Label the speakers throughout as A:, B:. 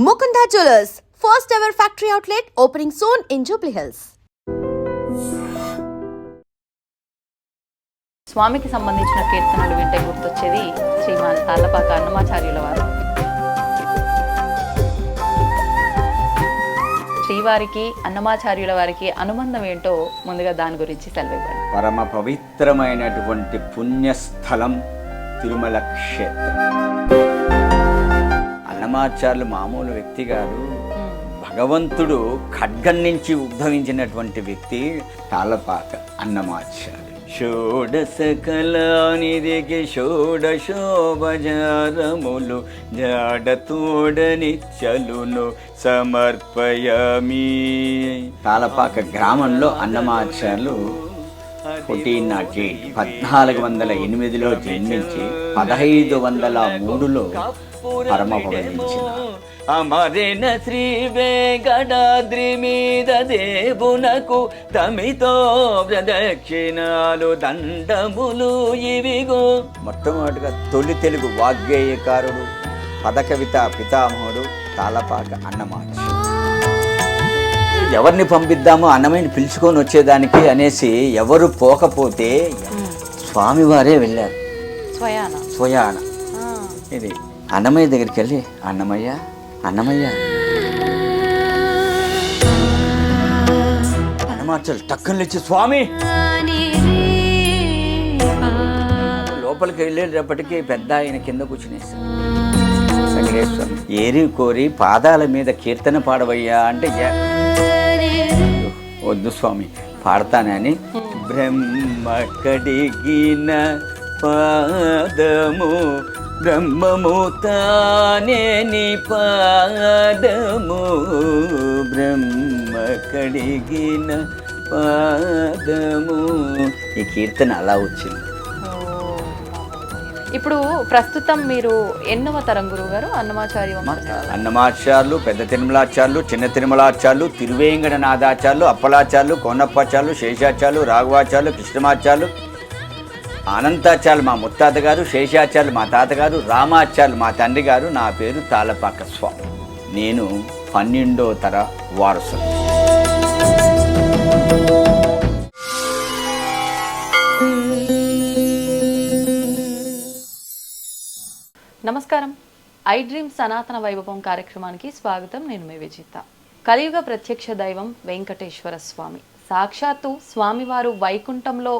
A: Mukunda Jewelers, first ever factory outlet opening soon in Jubilee Hills.
B: స్వామికి సంబంధించిన కీర్తనలు వింటే గుర్తొచ్చేది శ్రీమాన్ తాళ్ళపాక అన్నమాచార్యుల వారు. శ్రీవారికి అన్నమాచార్యుల వారికి అనుబంధం ఏంటో ముందుగా దాని గురించి సెలవివ్వండి.
C: పరమ పవిత్రమైనటువంటి పుణ్యస్థలం తిరుమల క్షేత్రం. అన్నమాచార్యులు మామూలు వ్యక్తి కాదు, భగవంతుడు ఖడ్గం నుంచి ఉద్భవించినటువంటి వ్యక్తి తాళ్ళపాక అన్నమాచార్యులు. షోడశ కళానిధికి షోడశోపచారములు జాడతోడనిచ్చలును సమర్పయామి. తాళ్ళపాక గ్రామంలో అన్నమాచార్యులు 1408లో జన్మించి 1503లో పరమపదించిన అమరిన శ్రీ వెంకటాద్రి మీద దేవునకు తమితో ప్రదక్షిణాలు దండములు ఇవిగో. మొట్టమొదటిగా తొలి తెలుగు వాగ్గేయకారుడు, పదకవిత పితామహుడు తాళ్ళపాక అన్నమాచార్యులు. ఎవరిని పంపిద్దామో అన్నమయ్యని పిలుచుకొని వచ్చేదానికి అనేసి ఎవరు పోకపోతే స్వామివారే వెళ్ళారు స్వయాన. ఇది అన్నమయ్య దగ్గరికి వెళ్ళి అన్నమయ్య అన్నమాచార్యులు టక్కన లేచి స్వామి లోపలికి వెళ్ళేటప్పటికీ పెద్ద ఆయన కింద కూర్చునేసారు. వెంకటేశ్వరం ఏరి కోరి పాదాల మీద కీర్తన పాడవయ్యా అంటే వద్దు స్వామి పాడతానని బ్రహ్మ కడిగిన పాదము బ్రహ్మము తానే నీ పాదము బ్రహ్మ కడిగిన పాదము. ఈ కీర్తన అలా వచ్చింది.
B: ఇప్పుడు ప్రస్తుతం మీరు ఎన్నవ తరం గురువు గారు?
C: అన్నమాచార్యులు, పెద్ద తిరుమలాచార్యులు, చిన్న తిరుమలాచార్యులు, తిరువేంకటనాథాచార్యులు, అప్పలాచార్యులు, కోనప్పాచార్యులు, శేషాచార్యులు, రాఘవాచార్యులు, కృష్ణమాచార్యులు, అనంతాచార్యులు మా ముత్తాత గారు, శేషాచార్యులు మా తాతగారు, రామాచార్యులు మా తండ్రి గారు. నా పేరు తాళ్ళపాక స్వామి. నేను 12వ తర వారసులు.
B: నమస్కారం. ఐ డ్రీమ్ సనాతన వైభవం కార్యక్రమానికి స్వాగతం. నేను మీ విజిత. కలియుగ ప్రత్యక్ష దైవం వెంకటేశ్వర స్వామి. సాక్షాత్తు స్వామివారు వైకుంఠంలో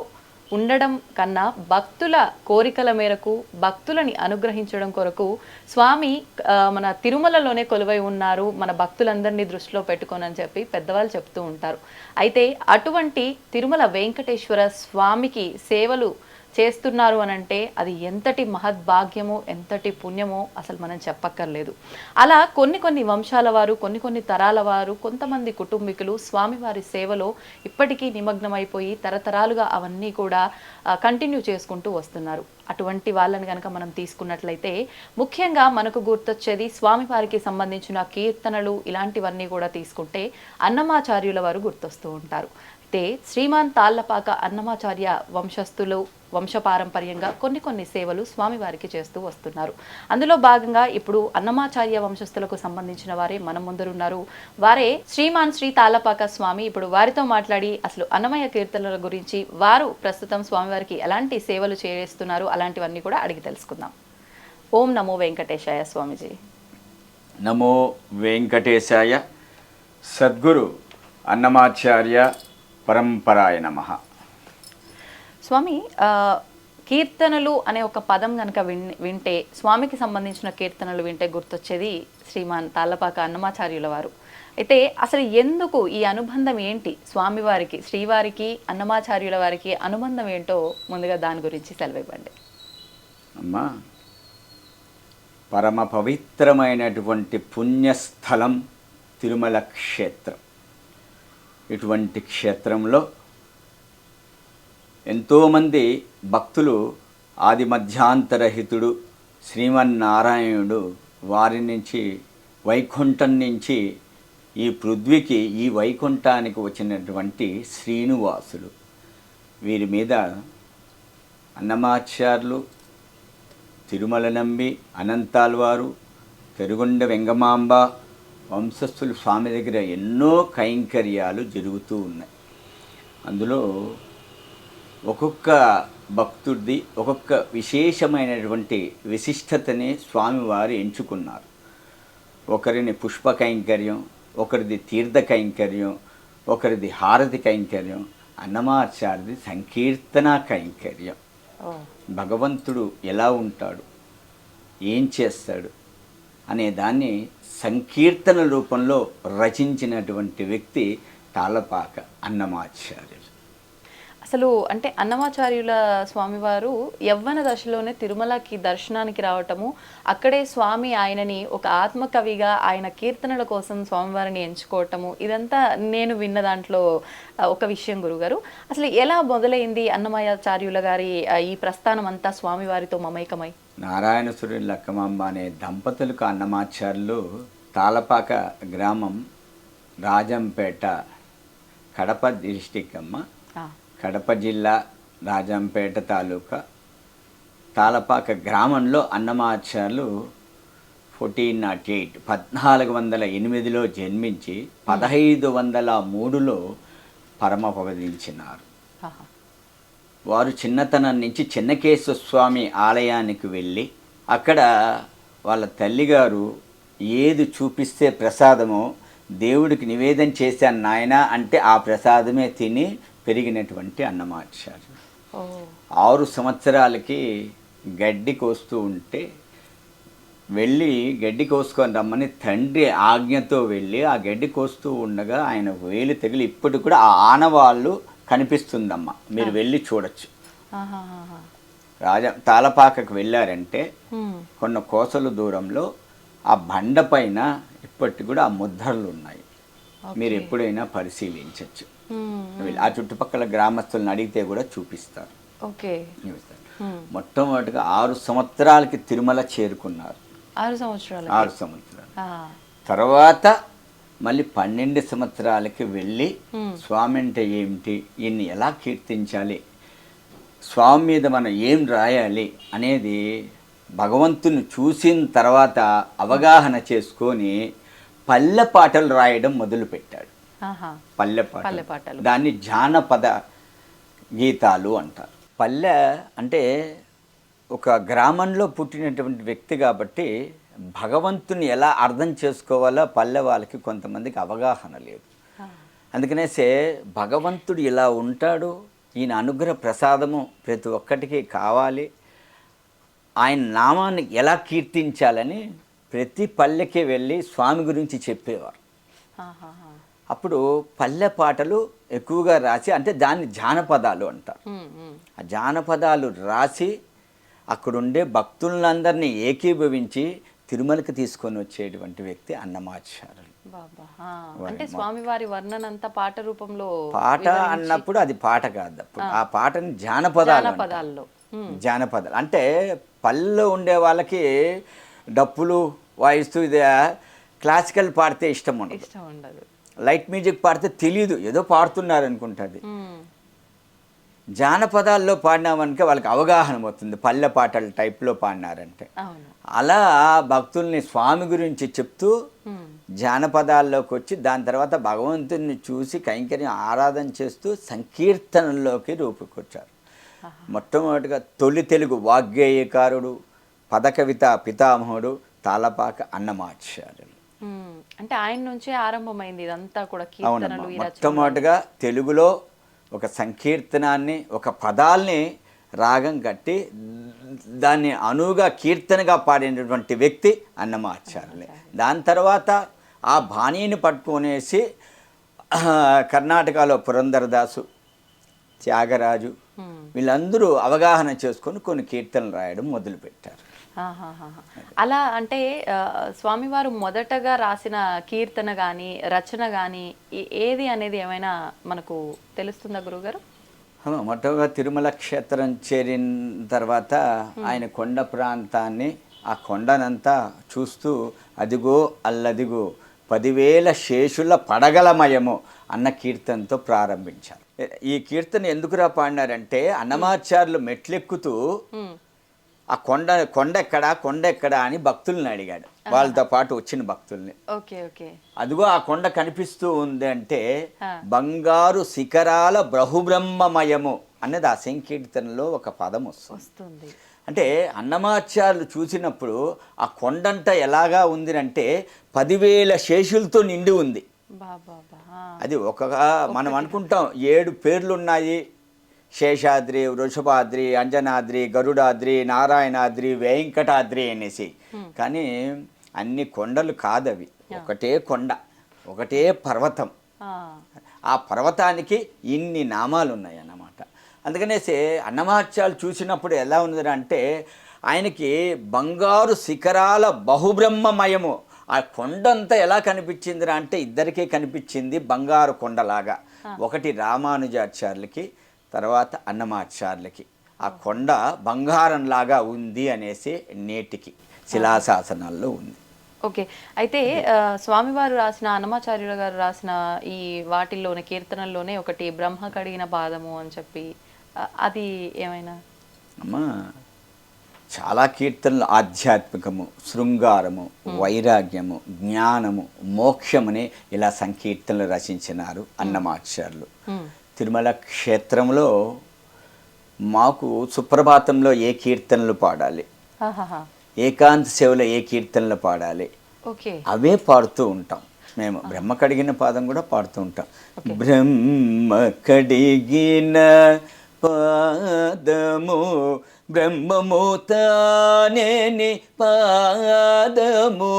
B: ఉండడం కన్నా భక్తుల కోరికల మేరకు భక్తులని అనుగ్రహించడం కొరకు స్వామి మన తిరుమలలోనే కొలువై ఉన్నారు, మన భక్తులందరినీ దృష్టిలో పెట్టుకోనని చెప్పి పెద్దవాళ్ళు చెప్తూ ఉంటారు. అయితే అటువంటి తిరుమల వెంకటేశ్వర స్వామికి సేవలు చేస్తున్నారు అని అంటే అది ఎంతటి మహద్భాగ్యమో ఎంతటి పుణ్యమో అసలు మనం చెప్పక్కర్లేదు. అలా కొన్ని వంశాల వారు, కొన్ని తరాల వారు, కొంతమంది కుటుంబీకులు స్వామివారి సేవలో ఇప్పటికీ నిమగ్నమైపోయి తరతరాలుగా అవన్నీ కూడా కంటిన్యూ చేసుకుంటూ వస్తున్నారు. అటువంటి వాళ్ళని కనుక మనం తీసుకున్నట్లయితే ముఖ్యంగా మనకు గుర్తొచ్చేది స్వామివారికి సంబంధించిన కీర్తనలు, ఇలాంటివన్నీ కూడా తీసుకుంటే అన్నమాచార్యుల వారు గుర్తొస్తూ ఉంటారు. అయితే శ్రీమాన్ తాళ్ళపాక అన్నమాచార్య వంశస్థులు వంశపారంపర్యంగా కొన్ని సేవలు స్వామివారికి చేస్తూ వస్తున్నారు. అందులో భాగంగా ఇప్పుడు అన్నమాచార్య వంశస్థులకు సంబంధించిన వారే మన ముందరున్నారు. వారే శ్రీమాన్ శ్రీ తాళ్ళపాక స్వామి. ఇప్పుడు వారితో మాట్లాడి అసలు అన్నమయ్య కీర్తనల గురించి, వారు ప్రస్తుతం స్వామివారికి ఎలాంటి సేవలు చేస్తున్నారు, అలాంటివన్నీ కూడా అడిగి తెలుసుకుందాం. ఓం నమో వెంకటేశాయ స్వామిజీ.
C: నమో వెంకటేశాయ. సద్గురు అన్నమాచార్య పరంపరాయ నమః.
B: స్వామి, కీర్తనలు అనే ఒక పదం కనుక వింటే, స్వామికి సంబంధించిన కీర్తనలు వింటే గుర్తొచ్చేది శ్రీమాన్ తాళ్ళపాక అన్నమాచార్యుల వారు. అయితే అసలు ఎందుకు ఈ అనుబంధం ఏంటి? స్వామివారికి, శ్రీవారికి, అన్నమాచార్యుల వారికి అనుబంధం ఏంటో ముందుగా దాని గురించి సెలవివ్వండి.
C: అమ్మా, పరమ పవిత్రమైనటువంటి పుణ్యస్థలం తిరుమల క్షేత్రం. ఇటువంటి క్షేత్రంలో ఎంతోమంది భక్తులు ఆది మధ్యాంతరహితుడు శ్రీమన్నారాయణుడు వారి నుంచి వైకుంఠం నుంచి ఈ పృథ్వీకి, ఈ వైకుంఠానికి వచ్చినటువంటి శ్రీనివాసులు. వీరి మీద అన్నమాచార్యులు, తిరుమల నంబి, అనంతాల్వారు, పెరుగొండ వెంగమాంబ, వంశస్థులు స్వామి దగ్గర ఎన్నో కైంకర్యాలు జరుగుతూ ఉన్నాయి. అందులో ఒక్కొక్క భక్తుడిది ఒక్కొక్క విశేషమైనటువంటి విశిష్టతని స్వామివారు ఎంచుకున్నారు. ఒకరిని పుష్ప కైంకర్యం, ఒకరిది తీర్థ కైంకర్యం, ఒకరిది హారతి కైంకర్యం, అన్నమాచార్యది సంకీర్తన కైంకర్యం. భగవంతుడు ఎలా ఉంటాడు, ఏం చేస్తాడు అనే దాన్ని సంకీర్తన రూపంలో రచించినటువంటి వ్యక్తి తాళపాక అన్నమాచార్యులు.
B: అసలు అంటే అన్నమాచార్యుల స్వామివారు యవ్వన దశలోనే తిరుమలకి దర్శనానికి రావటము, అక్కడే స్వామి ఆయనని ఒక ఆత్మకవిగా ఆయన కీర్తనల కోసం స్వామివారిని ఎంచుకోవటము, ఇదంతా నేను విన్న దాంట్లో ఒక విషయం గురుగారు. అసలు ఎలా మొదలైంది అన్నమాచార్యుల గారి ఈ ప్రస్థానం అంతా స్వామివారితో మమైకమై?
C: నారాయణసురుని లక్కమాంబ అనే దంపతులకు అన్నమాచార్యులు తాళపాక గ్రామం, రాజంపేట, కడప డిస్టిక్ అమ్మ, కడప జిల్లా, రాజంపేట తాలూకా, తాళపాక గ్రామంలో అన్నమాచార్యులు 1408 1408లో జన్మించి 1503లో పరమపదించినారు. వారు చిన్నతనం నుంచి చెన్నకేశ్వర స్వామి ఆలయానికి వెళ్ళి అక్కడ వాళ్ళ తల్లిగారు ఏది చూపిస్తే ప్రసాదమో దేవుడికి నివేదన చేశాను నాయన అంటే ఆ ప్రసాదమే తిని పెరిగినటువంటి అన్నమాచార్యులు. 6 సంవత్సరాలకి గడ్డి కోస్తూ ఉంటే వెళ్ళి గడ్డి కోసుకొని రమ్మని తండ్రి ఆజ్ఞతో వెళ్ళి ఆ గడ్డి కోస్తూ ఉండగా ఆయన వేలు తగిలి ఇప్పటికి కూడా ఆ ఆనవాళ్ళు కనిపిస్తుందమ్మా, మీరు వెళ్ళి చూడొచ్చు. తాళపాకకు వెళ్ళారంటే కొన్ని కోసల దూరంలో ఆ బండ పైన ఇప్పటికి కూడా ఆ ముద్రలు ఉన్నాయి, మీరు ఎప్పుడైనా పరిశీలించవచ్చు. ఆ చుట్టుపక్కల గ్రామస్తులను అడిగితే కూడా చూపిస్తారు. మొట్టమొదటిగా 6 సంవత్సరాలకి తిరుమల చేరుకున్నారు. 6 సంవత్సరాలు తర్వాత మళ్ళీ 12 సంవత్సరాలకి వెళ్ళి స్వామి అంటే ఏమిటి, ఈయన్ని ఎలా కీర్తించాలి, స్వామి మీద మనం ఏం రాయాలి అనేది భగవంతుని చూసిన తర్వాత అవగాహన చేసుకొని పల్లె పాటలు రాయడం మొదలుపెట్టాడు. పల్లె పాటలు, దాన్ని జానపద గీతాలు అంటారు. పల్లె అంటే ఒక గ్రామంలో పుట్టినటువంటి వ్యక్తి కాబట్టి భగవంతుని ఎలా అర్థం చేసుకోవాలో పల్లె వాళ్ళకి కొంతమందికి అవగాహన లేదు. అందుకనేసే భగవంతుడు ఇలా ఉంటాడు, ఈయన అనుగ్రహ ప్రసాదము ప్రతి ఒక్కటికి కావాలి, ఆయన నామాన్ని ఎలా కీర్తించాలని ప్రతి పల్లెకి వెళ్ళి స్వామి గురించి చెప్పేవారు. అప్పుడు పల్లె పాటలు ఎక్కువగా రాసి, అంటే దాన్ని జానపదాలు అంటారు. ఆ జానపదాలు రాసి అక్కడుండే భక్తులందరినీ ఏకీభవించి తిరుమలకి తీసుకొని వచ్చేటువంటి వ్యక్తి అన్నమాచార్యులు.
B: అంటే స్వామివారి వర్ణనంతా పాట రూపంలో,
C: పాట అన్నప్పుడు అది పాట కాదు, ఆ పాటని జానపదాలు, జానపదాలు అంటే పల్లెలో ఉండే వాళ్ళకి డప్పులు వాయిస్తూ ఇది క్లాసికల్ పాడితే ఇష్టం ఉండదు, లైట్ మ్యూజిక్ పాడితే తెలియదు, ఏదో పాడుతున్నారు అనుకుంటుంది. జానపదాల్లో పాడినామనుక వాళ్ళకి అవగాహన అవుతుంది, పల్లె పాటల టైప్లో పాడినారంటే. అలా భక్తుల్ని స్వామి గురించి చెప్తూ జానపదాల్లోకి వచ్చి దాని తర్వాత భగవంతుని చూసి కైంకర్యం ఆరాధన చేస్తూ సంకీర్తనల్లోకి రూపుకొచ్చారు. మొట్టమొదటిగా తొలి తెలుగు వాగ్గేయకారుడు, పదకవిత పితామహుడు తాళపాక అన్నమాచార్యులు.
B: అంటే ఆయన నుంచే ఆరంభమైంది ఇదంతా కూడా.
C: మొట్టమొదటిగా తెలుగులో ఒక సంకీర్తనాన్ని, ఒక పదాల్ని రాగం కట్టి దాన్ని అనువుగా కీర్తనగా పాడినటువంటి వ్యక్తి అన్నమాచార్యులే. దాని తర్వాత ఆ బాణీని పట్టుకొనేసి కర్ణాటకలో పురంధరదాసు, త్యాగరాజు వీళ్ళందరూ అవగాహన చేసుకొని కొన్ని కీర్తనలు రాయడం మొదలుపెట్టారు.
B: అలా అంటే స్వామివారు మొదటగా రాసిన కీర్తన కానీ రచన కానీ ఏది అనేది ఏమైనా మనకు తెలుస్తుందా గురుగారు?
C: మొట్టగా తిరుమల క్షేత్రం చేరిన తర్వాత ఆయన కొండ ప్రాంతాన్ని, ఆ కొండనంతా చూస్తూ అదిగో అల్లదిగో 10,000 శేషుల పడగలమయము అన్న కీర్తనతో ప్రారంభించారు. ఈ కీర్తన ఎందుకురా పాడినారంటే అన్నమాచార్యులు మెట్లెక్కుతూ ఆ కొండ ఎక్కడా అని భక్తులను అడిగాడు. వాళ్ళతో పాటు వచ్చిన భక్తుల్ని.
B: Okay okay.
C: అదిగో ఆ కొండ కనిపిస్తూ ఉంది అంటే బంగారు శిఖరాల బహుబ్రహ్మమయము అన్నది ఆ సంకీర్తనలో ఒక పదం వస్తుంది. అంటే అన్నమాచార్యులు చూసినప్పుడు ఆ కొండంట ఎలాగా ఉంది అంటే 10,000 శేషులతో నిండి ఉంది. అది మనం అనుకుంటాం 7 పేర్లు ఉన్నాయి, శేషాద్రి, వృషభాద్రి, అంజనాద్రి, గరుడాద్రి, నారాయణాద్రి, వెంకటాద్రి అనేసి. కానీ అన్ని కొండలు కాదవి, ఒకటే కొండ, ఒకటే పర్వతం. ఆ పర్వతానికి ఇన్ని నామాలు ఉన్నాయి అన్నమాట. అందుకనేసి అన్నమాచార్యులు చూసినప్పుడు ఎలా ఉంది అంటే ఆయనకి బంగారు శిఖరాల బహుబ్రహ్మమయము. ఆ కొండంతా ఎలా కనిపించిందిరా అంటే ఇద్దరికీ కనిపించింది బంగారు కొండలాగా. ఒకటి రామానుజాచార్యులకి, తర్వాత అన్నమాచార్యులకి ఆ కొండ బంగారంలాగా ఉంది అనేసి నేటికి శిలాశాసనాల్లో ఉంది.
B: ఓకే. అయితే స్వామివారు రాసిన, అన్నమాచార్యుల గారు రాసిన ఈ వాటిల్లోనే కీర్తనల్లోనే ఒకటి బ్రహ్మ కడిగిన పాదము అని చెప్పి, అది ఏమైనా?
C: అమ్మా, చాలా కీర్తనలు ఆధ్యాత్మికము, శృంగారము, వైరాగ్యము, జ్ఞానము, మోక్షముని ఇలా సంకీర్తనలు రచించినారు అన్నమాచార్యులు. తిరుమల క్షేత్రంలో మాకు సుప్రభాతంలో ఏ కీర్తనలు పాడాలి, ఏకాంత సేవలో ఏ కీర్తనలు పాడాలి, అవే పాడుతూ ఉంటాం మేము. బ్రహ్మ కడిగిన పాదం కూడా పాడుతూ ఉంటాం. బ్రహ్మ కడిగిన పాదము బ్రహ్మము తానేని పాదము,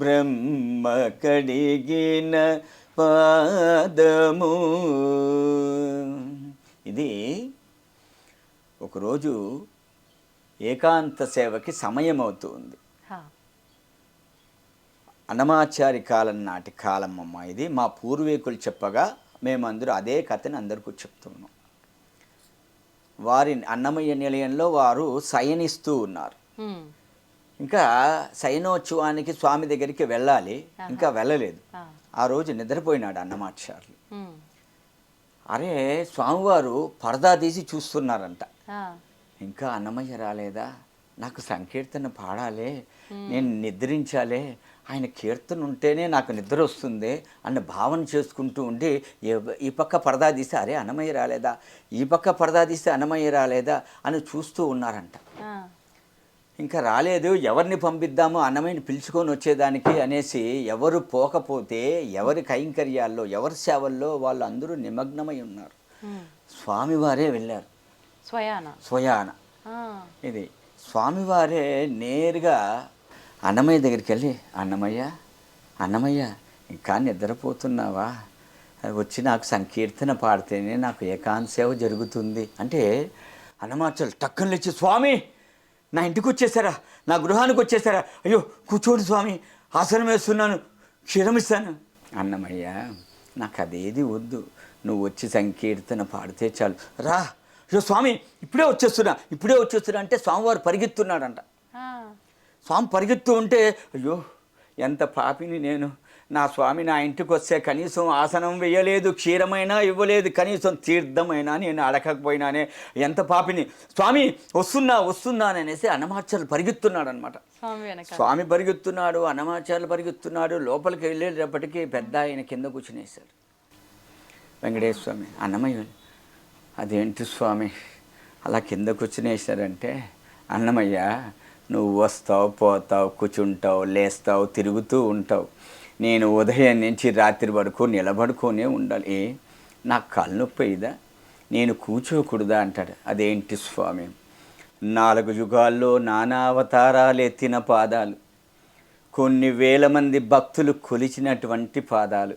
C: బ్రహ్మ కడిగిన పాదము. ఇది ఒకరోజు ఏకాంత సేవకి సమయం అవుతుంది. అన్నమాచారి కాలం నాటి కాలం అమ్మ ఇది. మా పూర్వీకులు చెప్పగా మేమందరూ అదే కథని అందరికీ చెప్తున్నాం. వారి అన్నమయ్య నిలయంలో వారు శయనిస్తూ ఉన్నారు. ఇంకా శయనోత్సవానికి స్వామి దగ్గరికి వెళ్ళాలి, ఇంకా వెళ్ళలేదు. ఆ రోజు నిద్రపోయినాడు అన్నమాచార్యులు. అరే, స్వామివారు పరదా తీసి చూస్తున్నారంట. ఇంకా అన్నమయ్య రాలేదా, నాకు సంకీర్తన పాడాలి, నేను నిద్రించాలే, ఆయన కీర్తన ఉంటేనే నాకు నిద్ర వస్తుంది అన్న భావన చేసుకుంటూ ఉండి ఈ పక్క పరదా తీస్తే అరే అన్నమయ్య రాలేదా, ఈ పక్క పరదా తీస్తే అన్నమయ్య రాలేదా అని చూస్తూ ఉన్నారంట. ఇంకా రాలేదు, ఎవరిని పంపిద్దామో అన్నమయ్యని పిలుచుకొని వచ్చేదానికి అనేసి ఎవరు పోకపోతే ఎవరి కైంకర్యాల్లో ఎవరి సేవల్లో వాళ్ళు అందరూ నిమగ్నమై ఉన్నారు. స్వామివారే వెళ్ళారు స్వయాన. ఇది స్వామివారే నేరుగా అన్నమయ్య దగ్గరికి వెళ్ళి, అన్నమయ్య ఇంకా నిద్రపోతున్నావా, వచ్చి నాకు సంకీర్తన పాడితేనే నాకు ఏకాంత సేవ జరుగుతుంది అంటే అన్నమాచార్యులు టక్కన లేచి, స్వామి నా ఇంటికి వచ్చేసారా, నా గృహానికి వచ్చేసారా, అయ్యో కూర్చోండి స్వామి, ఆసనం వేస్తున్నాను, క్షీరమిస్తాను. అన్నమయ్య నాకు అదేది వద్దు, నువ్వు వచ్చి సంకీర్తన పాడితే చాలు, రా. అయ్యో స్వామి ఇప్పుడే వచ్చేస్తున్నా అంటే స్వామివారు పరిగెత్తున్నాడంట. స్వామి పరిగెత్తు ఉంటే అయ్యో ఎంత పాపిని నేను, నా స్వామి నా ఇంటికి వస్తే కనీసం ఆసనం వేయలేదు, క్షీరమైనా ఇవ్వలేదు, కనీసం తీర్థమైనా నేను అడగకపోయినానే, ఎంత పాపిని, స్వామి వస్తున్నాననేసి అన్నమాచార్యులు పరిగెత్తున్నాడు అనమాట. స్వామి పరిగెత్తున్నాడు, అన్నమాచార్యులు పరిగెత్తున్నాడు. లోపలికి వెళ్ళేటప్పటికీ పెద్ద ఆయన కింద కూర్చునేశారు. వెంకటేశ్వర స్వామి, అన్నమయ్య అదేంటి స్వామి అలా కింద కూర్చునేశారంటే, అన్నమయ్య నువ్వు వస్తావు, పోతావు, కూర్చుంటావు, లేస్తావు, తిరుగుతూ ఉంటావు, నేను ఉదయం నుంచి రాత్రి వరకు నిలబడుకొనే ఉండాలి, నాకు కాలు నొప్పి అయ్యిదా, నేను కూర్చోకూడదా అంటాడు. అదేంటి స్వామి, 4 యుగాల్లో నానా అవతారాలు ఎత్తిన పాదాలు, కొన్ని వేల మంది భక్తులు కొలిచినటువంటి పాదాలు,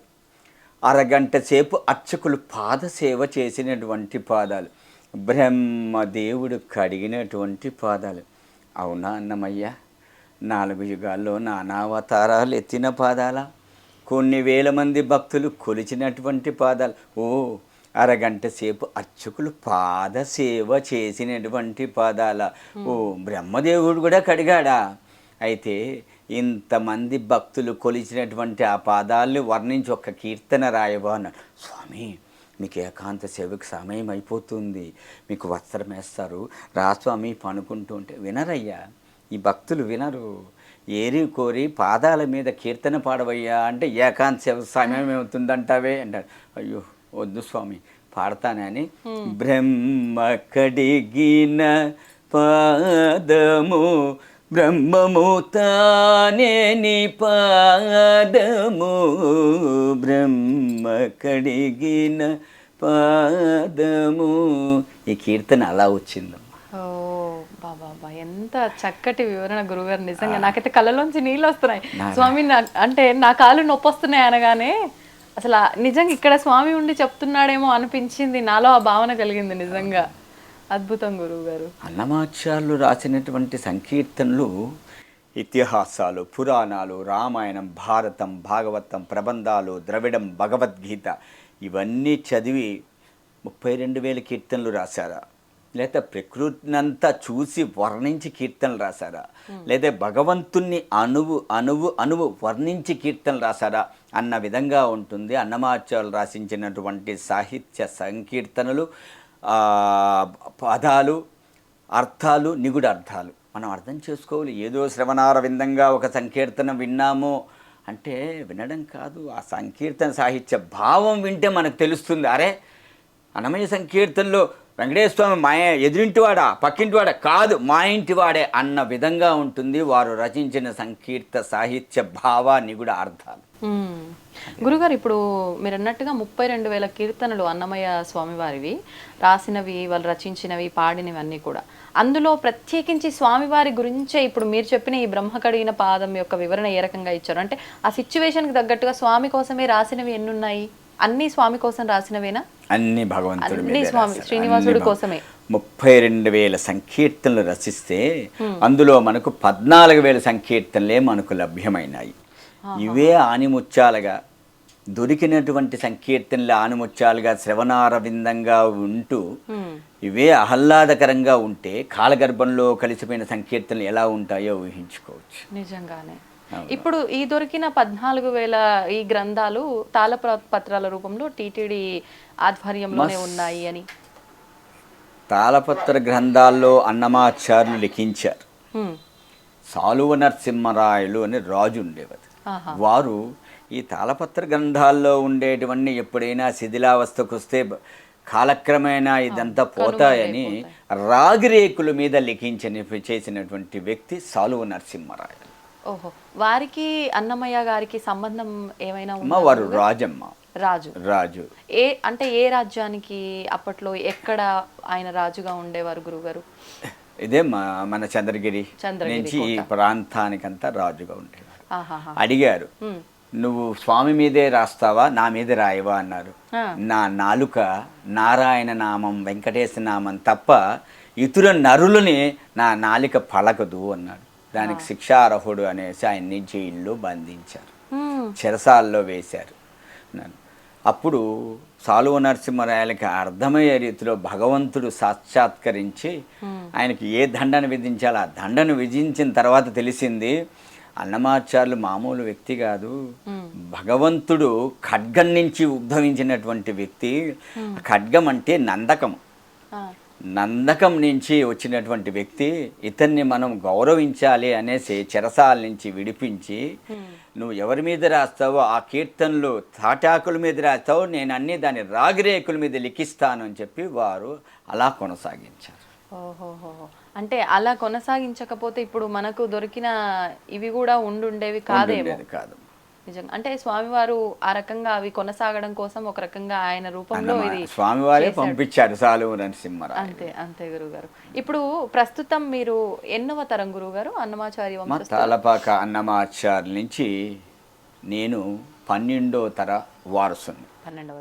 C: అరగంట సేపు అర్చకులు పాదసేవ చేసినటువంటి పాదాలు, బ్రహ్మదేవుడు కడిగినటువంటి పాదాలు. అవునా అన్నమయ్య, 4 యుగాల్లో నానావతారాలు ఎత్తిన పాదాల, కొన్ని వేల మంది భక్తులు కొలిచినటువంటి పాదాలు, ఓ అరగంట సేపు అర్చకులు పాదసేవ చేసినటువంటి పాదాల, ఓ బ్రహ్మదేవుడు కూడా కడిగాడా, అయితే ఇంతమంది భక్తులు కొలిచినటువంటి ఆ పాదాలని వర్ణించి ఒక కీర్తన రాయబా అన్నాడు. స్వామి మీకు ఏకాంత సేవకు సమయం అయిపోతుంది, మీకు వస్త్రం వేస్తారు, రా స్వామి పనుకుంటూ ఉంటే వినరయ్యా, ఈ భక్తులు వినరు, ఏరి కోరి పాదాల మీద కీర్తన పాడవయ్యా అంటే ఏకాంత సమయం ఏమవుతుందంటావే అంటారు. అయ్యో వద్దు స్వామి పాడతానని బ్రహ్మ కడిగిన పాదము బ్రహ్మము తానే నీ పాదము బ్రహ్మ కడిగిన పాదము. ఈ కీర్తన అలా వచ్చిందమ్మా.
B: ఓ బాబా ఎంత చక్కటి వివరణ గురుగారు. నిజంగా నాకైతే కళ్ళలోంచి నీళ్ళు వస్తున్నాయి. స్వామి అంటే నా కాళ్ళు నొప్పి వస్తున్నాయి అనగానే అసలు నిజంగా ఇక్కడ స్వామి ఉండి చెప్తున్నాడేమో అనిపించింది. నాలో ఆ భావన కలిగింది. నిజంగా అద్భుతం గురువు గారు.
C: అన్నమాచార్యులు రాసినటువంటి సంకీర్తనలు ఇతిహాసాలు, పురాణాలు, రామాయణం, భారతం, భాగవతం, ప్రబంధాలు, ద్రవిడం, భగవద్గీత ఇవన్నీ చదివి 32,000 కీర్తనలు రాశారా? లేదా ప్రకృతినంతా చూసి వర్ణించి కీర్తనలు రాశారా? లేదా భగవంతుణ్ణి అణువు వర్ణించి కీర్తనలు రాశారా అన్న విధంగా ఉంటుంది అన్నమాచార్యులు రాసించినటువంటి సాహిత్య సంకీర్తనలు. పదాలు, అర్థాలు, నిగుడ అర్థాలు మనం అర్థం చేసుకోవాలి. ఏదో శ్రవణార విందంగా ఒక సంకీర్తన విన్నామో అంటే వినడం కాదు, ఆ సంకీర్తన సాహిత్య భావం వింటే మనకు తెలుస్తుంది. అరే అన్నమయ్య సంకీర్తనలో వెంకటేశ్వర స్వామి మా ఎదురింటివాడా పక్కింటివాడా కాదు మా ఇంటివాడే అన్న విధంగా ఉంటుంది వారు రచించిన సంకీర్త సాహిత్య భావ నిగుడ అర్థాలు.
B: గురుగారు ఇప్పుడు మీరు అన్నట్టుగా 32,000 కీర్తనలు అన్నమయ్య స్వామివారివి రాసినవి, వాళ్ళు రచించినవి, పాడినవి అన్నీ కూడా. అందులో ప్రత్యేకించి స్వామివారి గురించే ఇప్పుడు మీరు చెప్పిన ఈ బ్రహ్మ కడిగిన పాదం యొక్క వివరణ ఏ రకంగా ఇచ్చారు అంటే ఆ సిచ్యువేషన్కి తగ్గట్టుగా స్వామి కోసమే రాసినవి ఎన్నున్నాయి? అన్ని స్వామి కోసం రాసినవేనా?
C: అన్ని భగవంతుడి
B: అన్ని స్వామి శ్రీనివాసుడి కోసమే.
C: 32,000 సంకీర్తనలు రచిస్తే అందులో మనకు 14,000 సంకీర్తనలే మనకు లభ్యమైనాయి. ఇవే ఆనిముత్యాలుగా దొరికినటువంటి సంకీర్తనలు ఆనిముత్యాలుగా శ్రవణారవిందంగా ఉంటూ ఇవే ఆహ్లాదకరంగా ఉంటే కాలగర్భంలో కలిసిపోయిన సంకీర్తనలు ఎలా ఉంటాయో ఊహించుకోవచ్చు.
B: నిజంగానే. ఇప్పుడు ఈ దొరికిన 14,000 ఈ గ్రంథాలు తాళపత్రాల రూపంలో టీటీడీ ఆధ్వర్యంలోనే ఉన్నాయి అని.
C: తాళపత్ర గ్రంథాల్లో అన్నమాచార్యులు లిఖించారు. సాలువ నరసింహరాయలు అనే రాజు ఉండేవారు. వారు ఈ తాళపత్ర గ్రంథాల్లో ఉండేటివన్నీ ఎప్పుడైనా శిథిలావస్థకు వస్తే కాలక్రమేణా ఇదంతా పోతాయని రాగిరేకుల మీద చేసినటువంటి వ్యక్తి సాలువ నరసింహరాయలు.
B: ఓహో, వారికి అన్నమయ్య గారికి సంబంధం ఏమైనా ఉందా?
C: వారు రాజమ్మ. రాజు
B: అంటే ఏ రాజ్యానికి అప్పట్లో ఎక్కడ ఆయన రాజుగా ఉండేవారు గురుగారు?
C: ఇదే మన చంద్రగిరి నుంచి ఈ ప్రాంతానికంతా రాజుగా ఉండేవారు. అడిగారు, నువ్వు స్వామి మీదే రాస్తావా నా మీద రాయవా అన్నారు. నా నాలుక నారాయణ నామం వెంకటేశ నామం తప్ప ఇతర నరులని నా నాలిక పలకదు అన్నాడు. దానికి శిక్షార్హుడు అనేసి ఆయన్ని జైల్లో బంధించారు, చెరసాల్లో వేశారు. అప్పుడు సాలువ నరసింహరాయలకి అర్థమయ్యే రీతిలో భగవంతుడు సాక్షాత్కరించి ఆయనకి ఏ దండను విధించాలో ఆ దండను విధించిన తర్వాత తెలిసింది అన్నమాచార్యులు మామూలు వ్యక్తి కాదు, భగవంతుడు ఖడ్గం నుంచి ఉద్భవించినటువంటి వ్యక్తి. ఖడ్గం అంటే నందకం నుంచి వచ్చినటువంటి వ్యక్తి. ఇతన్ని మనం గౌరవించాలి అనేసి చెరసాల నుంచి విడిపించి నువ్వు ఎవరి మీద రాస్తావో ఆ కీర్తనలు తాటాకుల మీద రాస్తావో నేను అన్ని దాని రాగిరేకుల మీద లిఖిస్తాను అని చెప్పి వారు అలా కొనసాగించారు.
B: ఓహోహో, అంటే అలా కొనసాగించకపోతే ఇప్పుడు మనకు దొరికిన ఇవి కూడా ఉండుండేవి కాదేమో.
C: కాదు
B: నిజంగా. అంటే స్వామివారు ఆ రకంగా అవి కొనసాగడం కోసం ఒక రకంగా ఆయన రూపంలో ఇది
C: స్వామివారే పంపించారు సాలువ నరసింహరాయలు.
B: అంతే అంతే గురుగారు. ఇప్పుడు ప్రస్తుతం మీరు ఎన్నవ తరం గురుగారు అన్నమాచార్య వంశస్థులు?
C: తాళపాక అన్నమాచార్యుల నుంచి నేను 12వ తర వారసుని.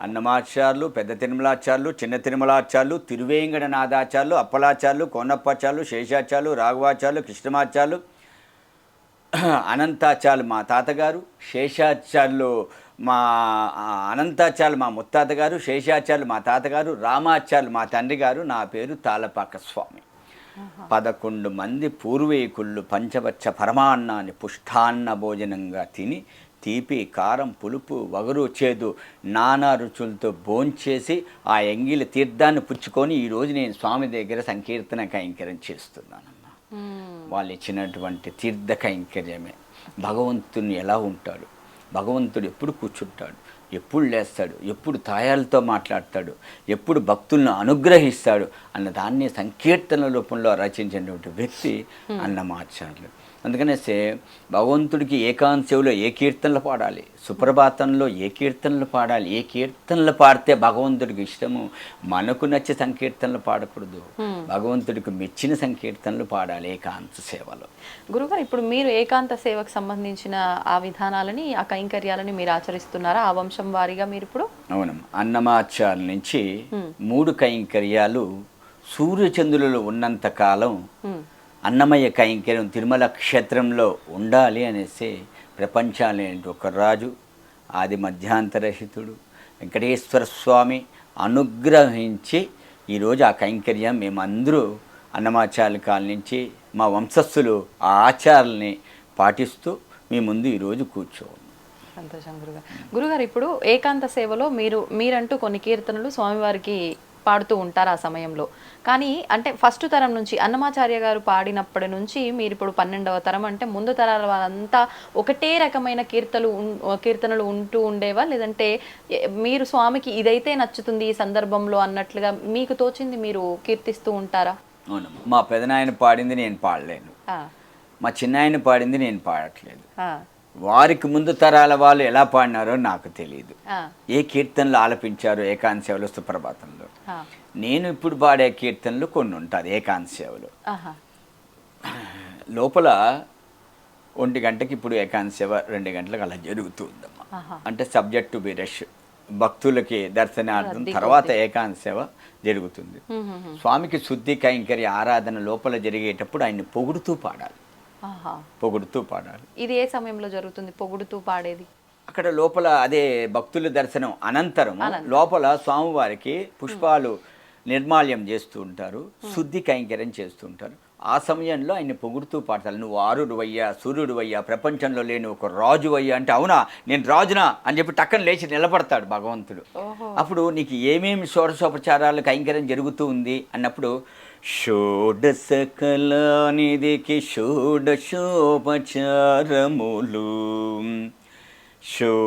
C: అన్నమాచార్యులు, పెద్ద తిరుమలాచార్యులు, చిన్న తిరుమలాచార్యులు, తిరువేంకటనాథాచార్యులు, అప్పలాచార్యులు, కోనప్పాచార్యులు, శేషాచార్యులు, రాఘవాచార్యులు, కృష్ణమాచార్యులు, అనంతాచార్యులు మా తాతగారు, శేషాచార్యులు మా అనంతాచార్యులు మా ముత్తాతగారు, శేషాచార్యులు మా తాతగారు, రామాచార్యులు మా తండ్రి గారు. నా పేరు తాళపాక స్వామి. 11 మంది పూర్వీకుళ్ళు పంచవచ్చ పరమాన్నాన్ని పుష్టాన్న భోజనంగా తిని తీపి, కారం, పులుపు, వగరు, చేదు నానా రుచులతో భోంచేసి ఆ ఎంగిలి తీర్థాన్ని పుచ్చుకొని ఈరోజు నేను స్వామి దగ్గర సంకీర్తన కైంకర్యం చేస్తున్నానమ్మా. వాళ్ళు ఇచ్చినటువంటి తీర్థ కైంకర్యమే. భగవంతుని ఎలా ఉంటాడు, భగవంతుడు ఎప్పుడు కూర్చుంటాడు, ఎప్పుడు లేస్తాడు, ఎప్పుడు తాయాలతో మాట్లాడతాడు, ఎప్పుడు భక్తులను అనుగ్రహిస్తాడు అన్న దాన్ని సంకీర్తన రూపంలో రచించినటువంటి వ్యక్తి అన్నమాచార్యులు. అందుకనేసే భగవంతుడికి ఏకాంశంలో ఏ కీర్తనలు పాడాలి, సుప్రభాతంలో ఏ కీర్తనలు పాడాలి, ఏ కీర్తనలు పాడితే భగవంతుడికి ఇష్టము. మనకు నచ్చే సంకీర్తనలు పాడకూడదు, భగవంతుడికి మెచ్చిన సంకీర్తనలు పాడాలి ఏకాంత సేవలో.
B: గురుగారు, ఇప్పుడు మీరు ఏకాంత సేవకు సంబంధించిన ఆ విధానాలని, ఆ కైంకర్యాలని మీరు ఆచరిస్తున్నారా ఆ వంశం వారీగా మీరు ఇప్పుడు?
C: అవునమ్మా. అన్నమాచార్యుల నుంచి 3 కైంకర్యాలు సూర్యచంద్రులు ఉన్నంత కాలం అన్నమయ్య కైంకర్యం తిరుమల క్షేత్రంలో ఉండాలి అనేసి ప్రపంచాలేని ఒక రాజు, ఆది మధ్యాంతరహితుడు వెంకటేశ్వర స్వామి అనుగ్రహించి ఈరోజు ఆ కైంకర్యం మేమందరూ అన్నమాచార్యుల కాల నుంచి మా వంశస్థులు ఆ ఆచారాలని పాటిస్తూ మీ ముందు ఈరోజు కూర్చోవాలి.
B: సంతోషం గురుగారు. గురుగారు, ఇప్పుడు ఏకాంత సేవలో మీరంటూ కొన్ని కీర్తనలు స్వామివారికి పాడుతూ ఉంటారు ఆ సమయంలో. కానీ అంటే ఫస్ట్ తరం నుంచి అన్నమాచార్య గారు పాడినప్పటి నుంచి మీరు ఇప్పుడు 12వ తరం అంటే ముందు తరాల వాళ్ళంతా ఒకటే రకమైన కీర్తనలు ఉంటూ ఉండేవా, లేదంటే మీరు స్వామికి ఇదైతే నచ్చుతుంది ఈ సందర్భంలో అన్నట్లుగా మీకు తోచింది మీరు కీర్తిస్తూ ఉంటారా?
C: అవునమ్మా. మా పెదనాయన పాడింది నేను పాడలేను, మా చిన్నాయన పాడింది నేను పాడట్లేదు. వారికి ముందు తరాల వాళ్ళు ఎలా పాడినారో నాకు తెలియదు, ఏ కీర్తనలు ఆలపించారో ఏకాంత సేవలో సుప్రభాతంలో. నేను ఇప్పుడు పాడే కీర్తనలు కొన్ని ఉంటుంది ఏకాంత సేవలో. లోపల 1 గంటకి ఇప్పుడు ఏకాంత సేవ 2 గంటలకు అలా జరుగుతుందమ్మా. అంటే సబ్జెక్ట్ టు బి రష్, భక్తులకి దర్శనార్థం తర్వాత ఏకాంత సేవ జరుగుతుంది. స్వామికి శుద్ధి కైంకర్య ఆరాధన లోపల జరిగేటప్పుడు ఆయన్ని పొగుడుతూ పాడాలి, పొగుడుతూ పాడాలి.
B: ఇది ఏ సమయంలో జరుగుతుంది పొగుడుతూ పాడేది?
C: అక్కడ లోపల అదే భక్తుల దర్శనం అనంతరం లోపల స్వామివారికి పుష్పాలు నిర్మాల్యం చేస్తూ ఉంటారు, శుద్ధి కైంకర్యం చేస్తూ ఉంటారు. ఆ సమయంలో ఆయన్ని పొగుడుతూ పాడతారు. నువ్వు ఆరుడువయ్యా, సూర్యుడువయ్యా, ప్రపంచంలో లేని ఒక రాజువయ్యా అంటే, అవునా నేను రాజునా అని చెప్పి టక్కన లేచి నిలబడతాడు భగవంతుడు. అప్పుడు నీకు ఏమేమి షోడశోపచారాలు కైంకర్యం జరుగుతూ ఉంది అన్నప్పుడు, షోడశకలానిధికి షోడశోపచారములు, షోడశకలానిధికి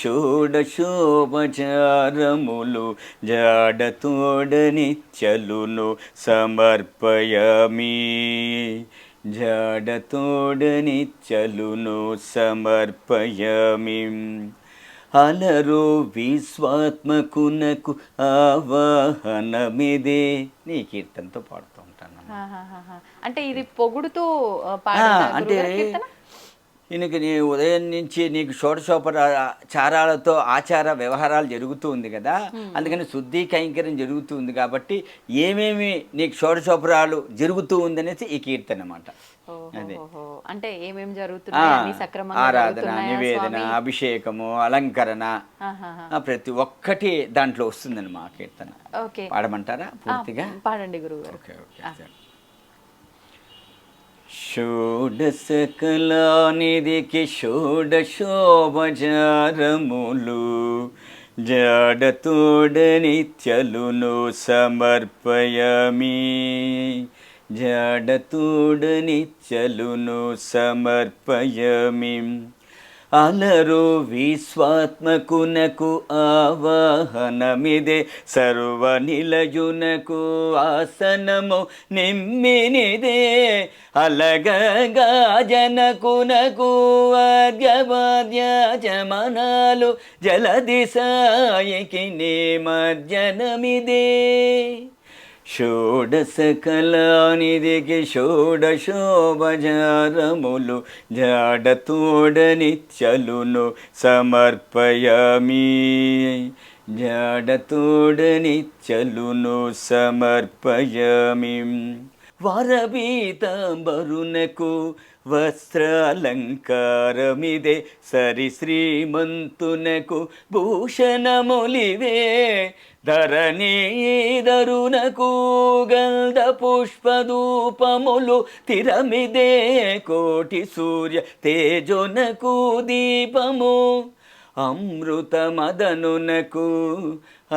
C: షోడశోపచారములు, జాడతోడనిత్యలును సమర్పయమి, జాడతోడనిత్యలును సమర్పయమి. అలరో విశ్వాత్మకునకు ఆవాహనమిదే. నీ కీర్తనతో పాడుతూ ఉంటాను.
B: అంటే ఇది పొగుడుతూ
C: అంటే ఈయనకి నీ ఉదయం నుంచి నీకు షోడశోపచారాలతో ఆచార వ్యవహారాలు జరుగుతూ ఉంది కదా, అందుకని శుద్ధి కైంకర్యం జరుగుతూ ఉంది కాబట్టి ఏమేమి నీకు షోడశోపరాలు జరుగుతూ ఉందనేసి ఈ కీర్తన అన్నమాట. అదే
B: అంటే ఏమేమి జరుగుతున్నాయి,
C: ఆరాధన, నివేదన, అభిషేకము, అలంకరణ ప్రతి ఒక్కటి దాంట్లో వస్తుందని మా కీర్తన. పాడమంటారా పూర్తిగా?
B: పాడండి గురువు.
C: Okay okay. షోడశకలానిధికి షోడశోపచారములు, జాడతోడనిత్యలును సమర్పయమి, జాడతోడనిత్యలును సమర్పయమి. అలరు విశ్వాత్మకునకు ఆవాహనమిదే, సర్వనిలయునకు ఆసనము నిమ్మినిదే, అలగగా జనకునకు అర్ఘ్యపాద్యాచమనాలు, జలదిశాయికి నిమజ్జనమిదే. షోడశకలానిధికి షోడశోపచారములు, జాడతోడనిత్యలును సమర్పయమి, జాడతోడనిత్యలును సమర్పయమి. వరపీతాంబరునకు వస్త్రాలంకారమిదే, సరి శ్రీమంతునకు భూషణములివే, ధరణీధరునకు గంధ పుష్పధూపములు తిరమిదే, కోటి సూర్య తేజోనకు దీపము, అమృతమదనునకు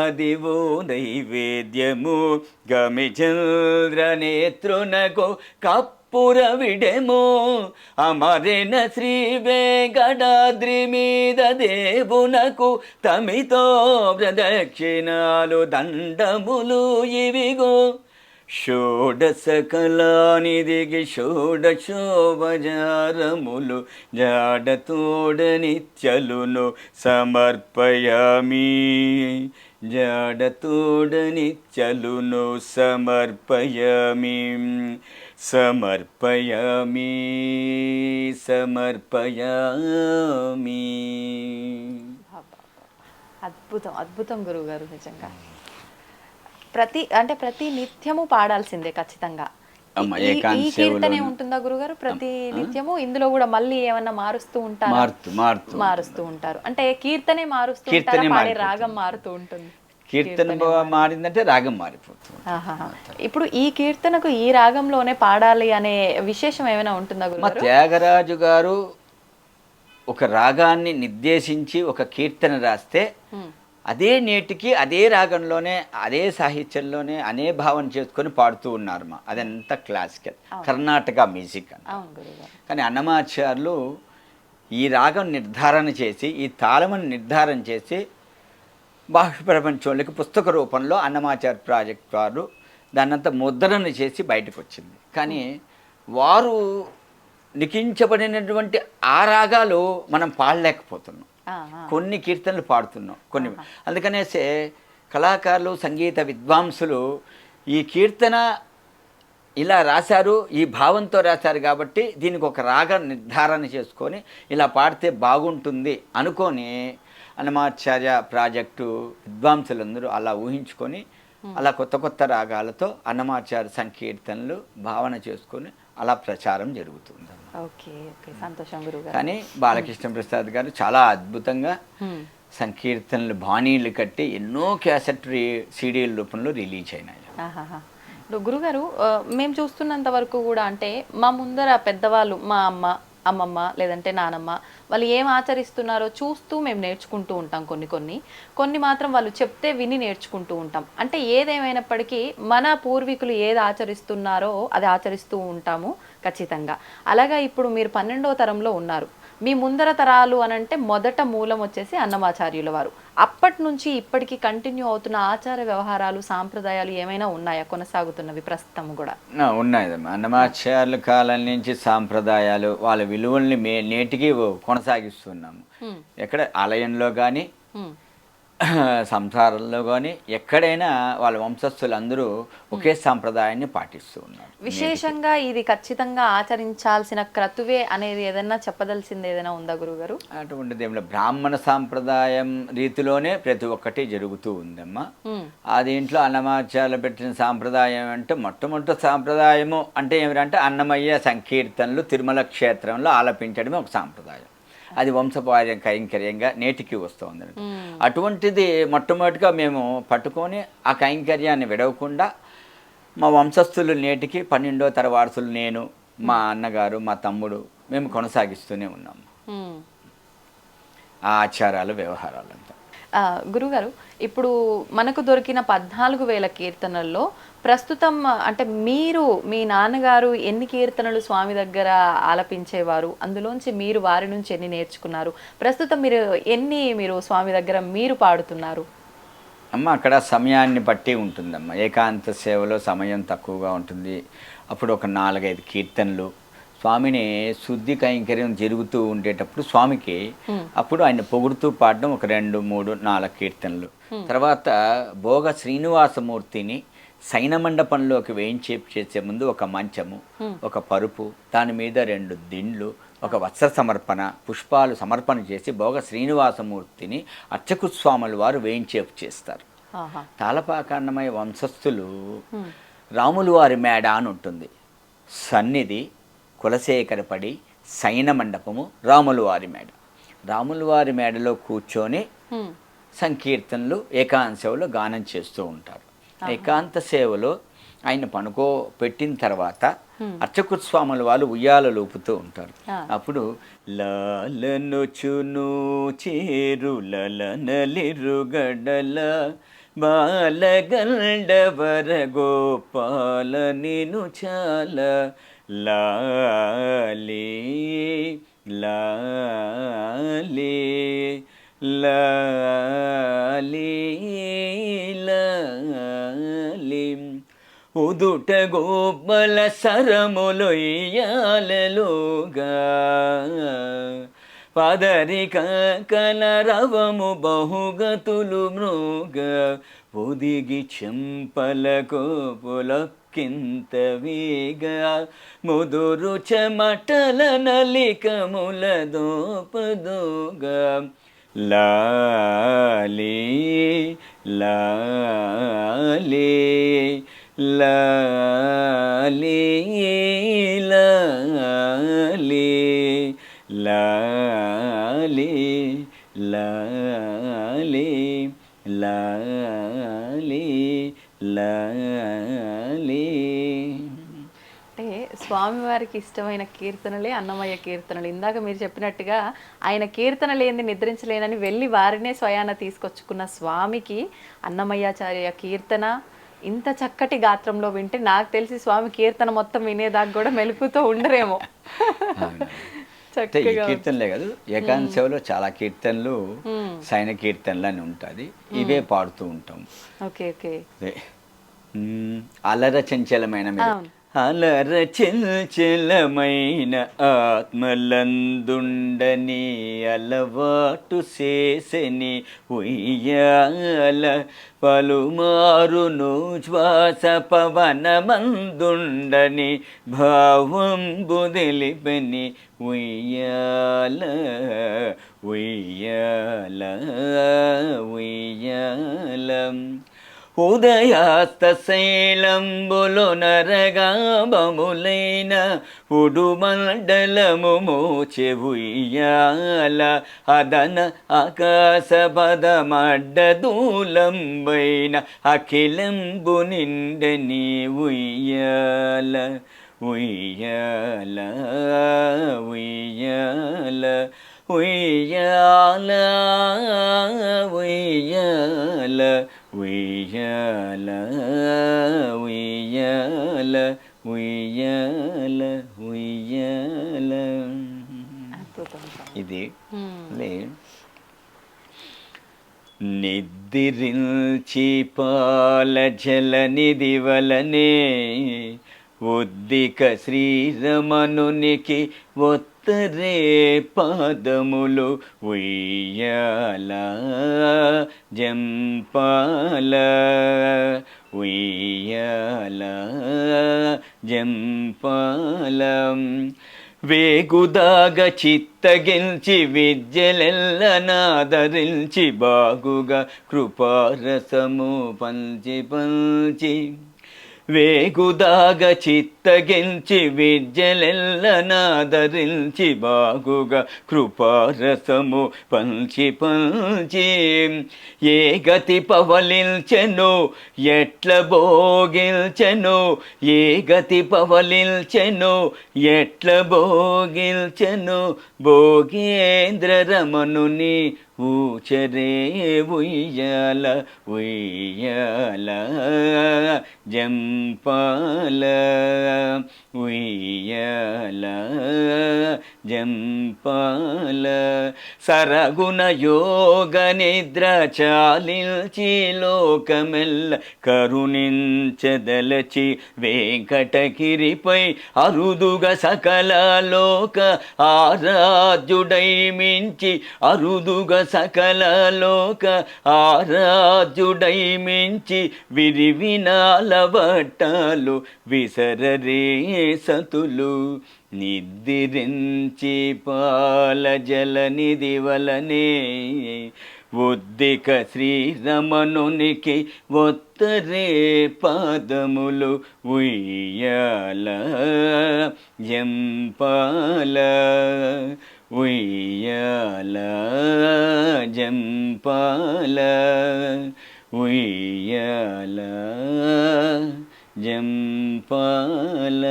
C: అదివో నైవేద్యము గమిచంద్రనేత్రునకు కప్పురవిడెమో అమరిన శ్రీ వెంకటాద్రి మీద దేవునకు తమితో ప్రదక్షిణాలు దండములు ఇవిగో షోడశ కళానిధికి షోడశోపచారములు జాడతోడ నిత్యలును సమర్పయామి జాడతోడ నిత్యలును సమర్పయామి సమర్పయామి సమర్పయామి.
B: అద్భుతం అద్భుతం గురువుగారు. నిజంగా ప్రతి నిత్యము పాడాల్సిందే ఖచ్చితంగా. ఈ కీర్తనే ఉంటుందా గురుగారు ప్రతి నిత్యము? ఇందులో కూడా మళ్ళీ ఏమన్నా మారుస్తూ ఉంటారు? మారుస్తూ ఉంటారు అంటే కీర్తనే మారుస్తూ ఉంటారా? పాడే రాగం మారుతూ ఉంటుంది?
C: కీర్తన మారిందంటే రాగం మారిపోతుంది.
B: ఇప్పుడు ఈ కీర్తనకు ఈ రాగంలోనే పాడాలి అనే విశేషం ఏమైనా ఉంటుందా గురుగారు?
C: త్యాగరాజు గారు ఒక రాగాన్ని నిర్దేశించి ఒక కీర్తన రాస్తే అదే నేటికి అదే రాగంలోనే అదే సాహిత్యంలోనే అనే భావన చేసుకొని పాడుతూ ఉన్నారు. అదంతా క్లాసికల్ కర్ణాటక మ్యూజిక్ అని. కానీ అన్నమాచార్యులు ఈ రాగం నిర్ధారణ చేసి ఈ తాళమును నిర్ధారణ చేసి బాహ్య ప్రపంచంలోకి పుస్తక రూపంలో అన్నమాచార్య ప్రాజెక్ట్ వారు దాన్నంతా ముద్రణ చేసి బయటకు వచ్చింది. కానీ వారు లిఖించబడినటువంటి ఆ రాగాలు మనం పాడలేకపోతున్నాం. కొన్ని కీర్తనలు పాడుతున్నాం కొన్ని. అందుకనేసే కళాకారులు సంగీత విద్వాంసులు ఈ కీర్తన ఇలా రాశారు, ఈ భావంతో రాశారు కాబట్టి దీనికి ఒక రాగ నిర్ధారణ చేసుకొని ఇలా పాడితే బాగుంటుంది అనుకొని అన్నమాచార్య ప్రాజెక్టు విద్వాంసులందరూ అలా ఊహించుకొని అలా కొత్త కొత్త రాగాలతో అన్నమాచార్య సంకీర్తనలు భావన చేసుకొని అలా ప్రచారం జరుగుతుంది.
B: సంతోషం గురుగారు.
C: కానీ బాలకృష్ణ ప్రసాద్ గారు చాలా అద్భుతంగా సంకీర్తనలు బాణీలు కట్టి ఎన్నో క్యాసెట్ సీడీల రూపంలో రిలీజ్ అయినాయి.
B: గురుగారు మేము చూస్తున్నంత వరకు కూడా అంటే మా ముందర పెద్దవాళ్ళు మా అమ్మమ్మ లేదంటే నానమ్మ వాళ్ళు ఏం ఆచరిస్తున్నారో చూస్తూ మేము నేర్చుకుంటూ ఉంటాం. కొన్ని మాత్రం వాళ్ళు చెప్తే విని నేర్చుకుంటూ ఉంటాం. అంటే ఏదేమైనప్పటికీ మన పూర్వీకులు ఏది ఆచరిస్తున్నారో అది ఆచరిస్తూ ఉంటాము ఖచ్చితంగా. అలాగా ఇప్పుడు మీరు 12వ తరంలో ఉన్నారు. మీ ముందర తరాలు అనంటే మొదట మూలం వచ్చేసి అన్నమాచార్యుల వారు. అప్పటి నుంచి ఇప్పటికీ కంటిన్యూ అవుతున్న ఆచార వ్యవహారాలు సాంప్రదాయాలు ఏమైనా ఉన్నాయా కొనసాగుతున్నవి ప్రస్తుతం కూడా?
C: ఉన్నాయి. అన్నమాచార్యుల కాలం నుంచి సాంప్రదాయాలు వాళ్ళ విలువల్ని నేటికి కొనసాగిస్తున్నాము. ఎక్కడ ఆలయంలో కానీ సంసారంలో కానీ ఎక్కడైనా వాళ్ళ వంశస్థులు అందరూ ఒకే సాంప్రదాయాన్ని పాటిస్తూ ఉన్నారు.
B: విశేషంగా ఇది ఖచ్చితంగా ఆచరించాల్సిన క్రతువే అనేది ఏదైనా చెప్పదలసింది ఏదైనా ఉందా గురుగారు?
C: అటువంటిది ఏమిటో బ్రాహ్మణ సాంప్రదాయం రీతిలోనే ప్రతి ఒక్కటి జరుగుతూ ఉందమ్మా. ఆ దీంట్లో అన్నమాచార్యులు పెట్టిన సాంప్రదాయం అంటే మొట్టమొదటి సాంప్రదాయము అంటే ఏమిటంటే అన్నమయ్య సంకీర్తనలు తిరుమల క్షేత్రంలో ఆలపించడమే ఒక సాంప్రదాయం. అది వంశపార్య కైంకర్యంగా నేటికి వస్తుంది. అటువంటిది మొట్టమొదటిగా మేము పట్టుకొని ఆ కైంకర్యాన్ని విడవకుండా మా వంశస్థులు నేటికి 12వ తరం వారసులు నేను, మా అన్నగారు, మా తమ్ముడు మేము కొనసాగిస్తూనే ఉన్నాము ఆ ఆచారాలు వ్యవహారాలంతా.
B: గురుగారు ఇప్పుడు మనకు దొరికిన 14,000 కీర్తనల్లో ప్రస్తుతం అంటే మీ నాన్నగారు ఎన్ని కీర్తనలు స్వామి దగ్గర ఆలపించేవారు? అందులోంచి మీరు వారి నుంచి ఎన్ని నేర్చుకున్నారు? ప్రస్తుతం మీరు స్వామి దగ్గర మీరు పాడుతున్నారు?
C: అమ్మ అక్కడ సమయాన్ని బట్టి ఉంటుందమ్మ. ఏకాంత సేవలో సమయం తక్కువగా ఉంటుంది. అప్పుడు ఒక 4-5 కీర్తనలు స్వామిని శుద్ధి కైంకర్యం జరుగుతూ ఉండేటప్పుడు స్వామికి అప్పుడు ఆయన పొగుడుతూ పాడడం ఒక 2, 3, 4 కీర్తనలు. తర్వాత భోగ శ్రీనివాసమూర్తిని శయన మండపంలోకి వేయించేపు చేసే ముందు ఒక మంచము, ఒక పరుపు, దాని మీద 2 దిండ్లు, ఒక వత్స సమర్పణ, పుష్పాలు సమర్పణ చేసి భోగ శ్రీనివాసమూర్తిని అర్చకు స్వాముల వారు వేయించేపు చేస్తారు. తాళపాక అన్నమయ్య వంశస్థులు రాముల వారి మేడ అని ఉంటుంది. సన్నిధి, కులశేఖరపడి, శయన మండపము, రాముల వారి మేడ. రాముల వారి మేడలో కూర్చొని సంకీర్తనలు ఏకాంత సేవలో గానం చేస్తూ ఉంటారు. ఏకాంత సేవలో ఆయన పెట్టిన తర్వాత అర్చకుడు స్వాముల వాళ్ళు ఉయ్యాల లోపుతూ ఉంటారు. అప్పుడు లాలనొచును చేరులనలిరుగడల బాలగండవర గోపాల నిను చాల లాలే లాలే లాలే లాలే ఉదుట గోపల సరములొయ్యాలలుగా పదరిక కలరవము బహుగతులు మృగ ఒదిగి చెంపల కోపులకింత వేగ ముదురు చెమటల నలికముల దోపదోగా లాలే లాలే లాలే లాలే లాలే లాలే లాలే లాలే.
B: అంటే స్వామివారికి ఇష్టమైన కీర్తనలే అన్నమయ్య కీర్తనలు. ఇందాక మీరు చెప్పినట్టుగా ఆయన కీర్తన లేని నిద్రించలేనని వెళ్ళి వారినే స్వయాన తీసుకొచ్చుకున్న స్వామికి అన్నమయ్యాచార్య కీర్తన ఇంత చక్కటి గాత్రంలో వింటే నాకు తెలిసి స్వామి కీర్తన మొత్తం వినేదాకా కూడా మెలుకుతో ఉండరేమో.
C: ఈ కీర్తనలే కాదు, ఏకాంశంలో చాలా కీర్తనలు సైన కీర్తనలు అని ఉంటుంది, ఇవే పాడుతూ ఉంటాం.
B: Okay okay.
C: అలర చంచలమైన అలర చంచలమైన ఆత్మలందుండని అలవాటు చేసని ఉయ్యాల పలుమారును శ్వాస పవనమందుండని భావంబు తెలిపని ఉయ్యాల ఉయ్యాల ఉయ్యాల ఉదయాస్త శైలంబులు నరగాబములైన ఉడుమండలము మోచె ఉయ్యాల అదన ఆకాశ పదమడ్డదూలంబైన అఖిలంబు నిండని ఉయ్యాల ఉయ్యాల ఉయ్యాల ఉయ్యాల ఉయ్యాల ఉయ్యాల ఉయ్యాల ఉయ్యాల ఉయ్యాల. ఇది నిద్రించి పాల జల నిధి వలనే ఉద్దిక శ్రీరమణునికి ఒత్తరే పాదములు ఉయ్యాల జంపాల ఉయ్యాల జంపాల వేగుదాగ చిత్తగించి విద్యలెల్ల నాదరించి బాగుగా కృపారసము పంచి పంచి వేగుదాగ చిత్తగించి విద్యలెల్ల నాదరించి బాగుగా కృపారసము పంచి పంచి ఏ గతి పవలించెను ఎట్ల భోగిల్చెను ఏ గతి పవలించెను ఎట్ల భోగిల్చెను భోగేంద్ర రమణుని ఊచరే ఉయ్యాల ఉయ్యాల జంపాల ఉయ్యాల జంపాల సరగుణ యోగ నిద్ర చాలిల్చి లోకమెల్ల కరుణించదలచి వెంకటగిరిపై అరుదుగా సకల లోక ఆరాధ్యుడై మించి అరుదుగా సకల లోక ఆరాధ్యుడై మించి విరివినాల వట్టాలు విసరరే సతులు నిద్రించి పాల జల నిధి వలనే ఉద్దిక శ్రీరమణునికి ఒత్తరే పాదములు ఉయ్యాల జంపాల ఉయ్యాల జంపాల ఉయ్యాల జంపాల.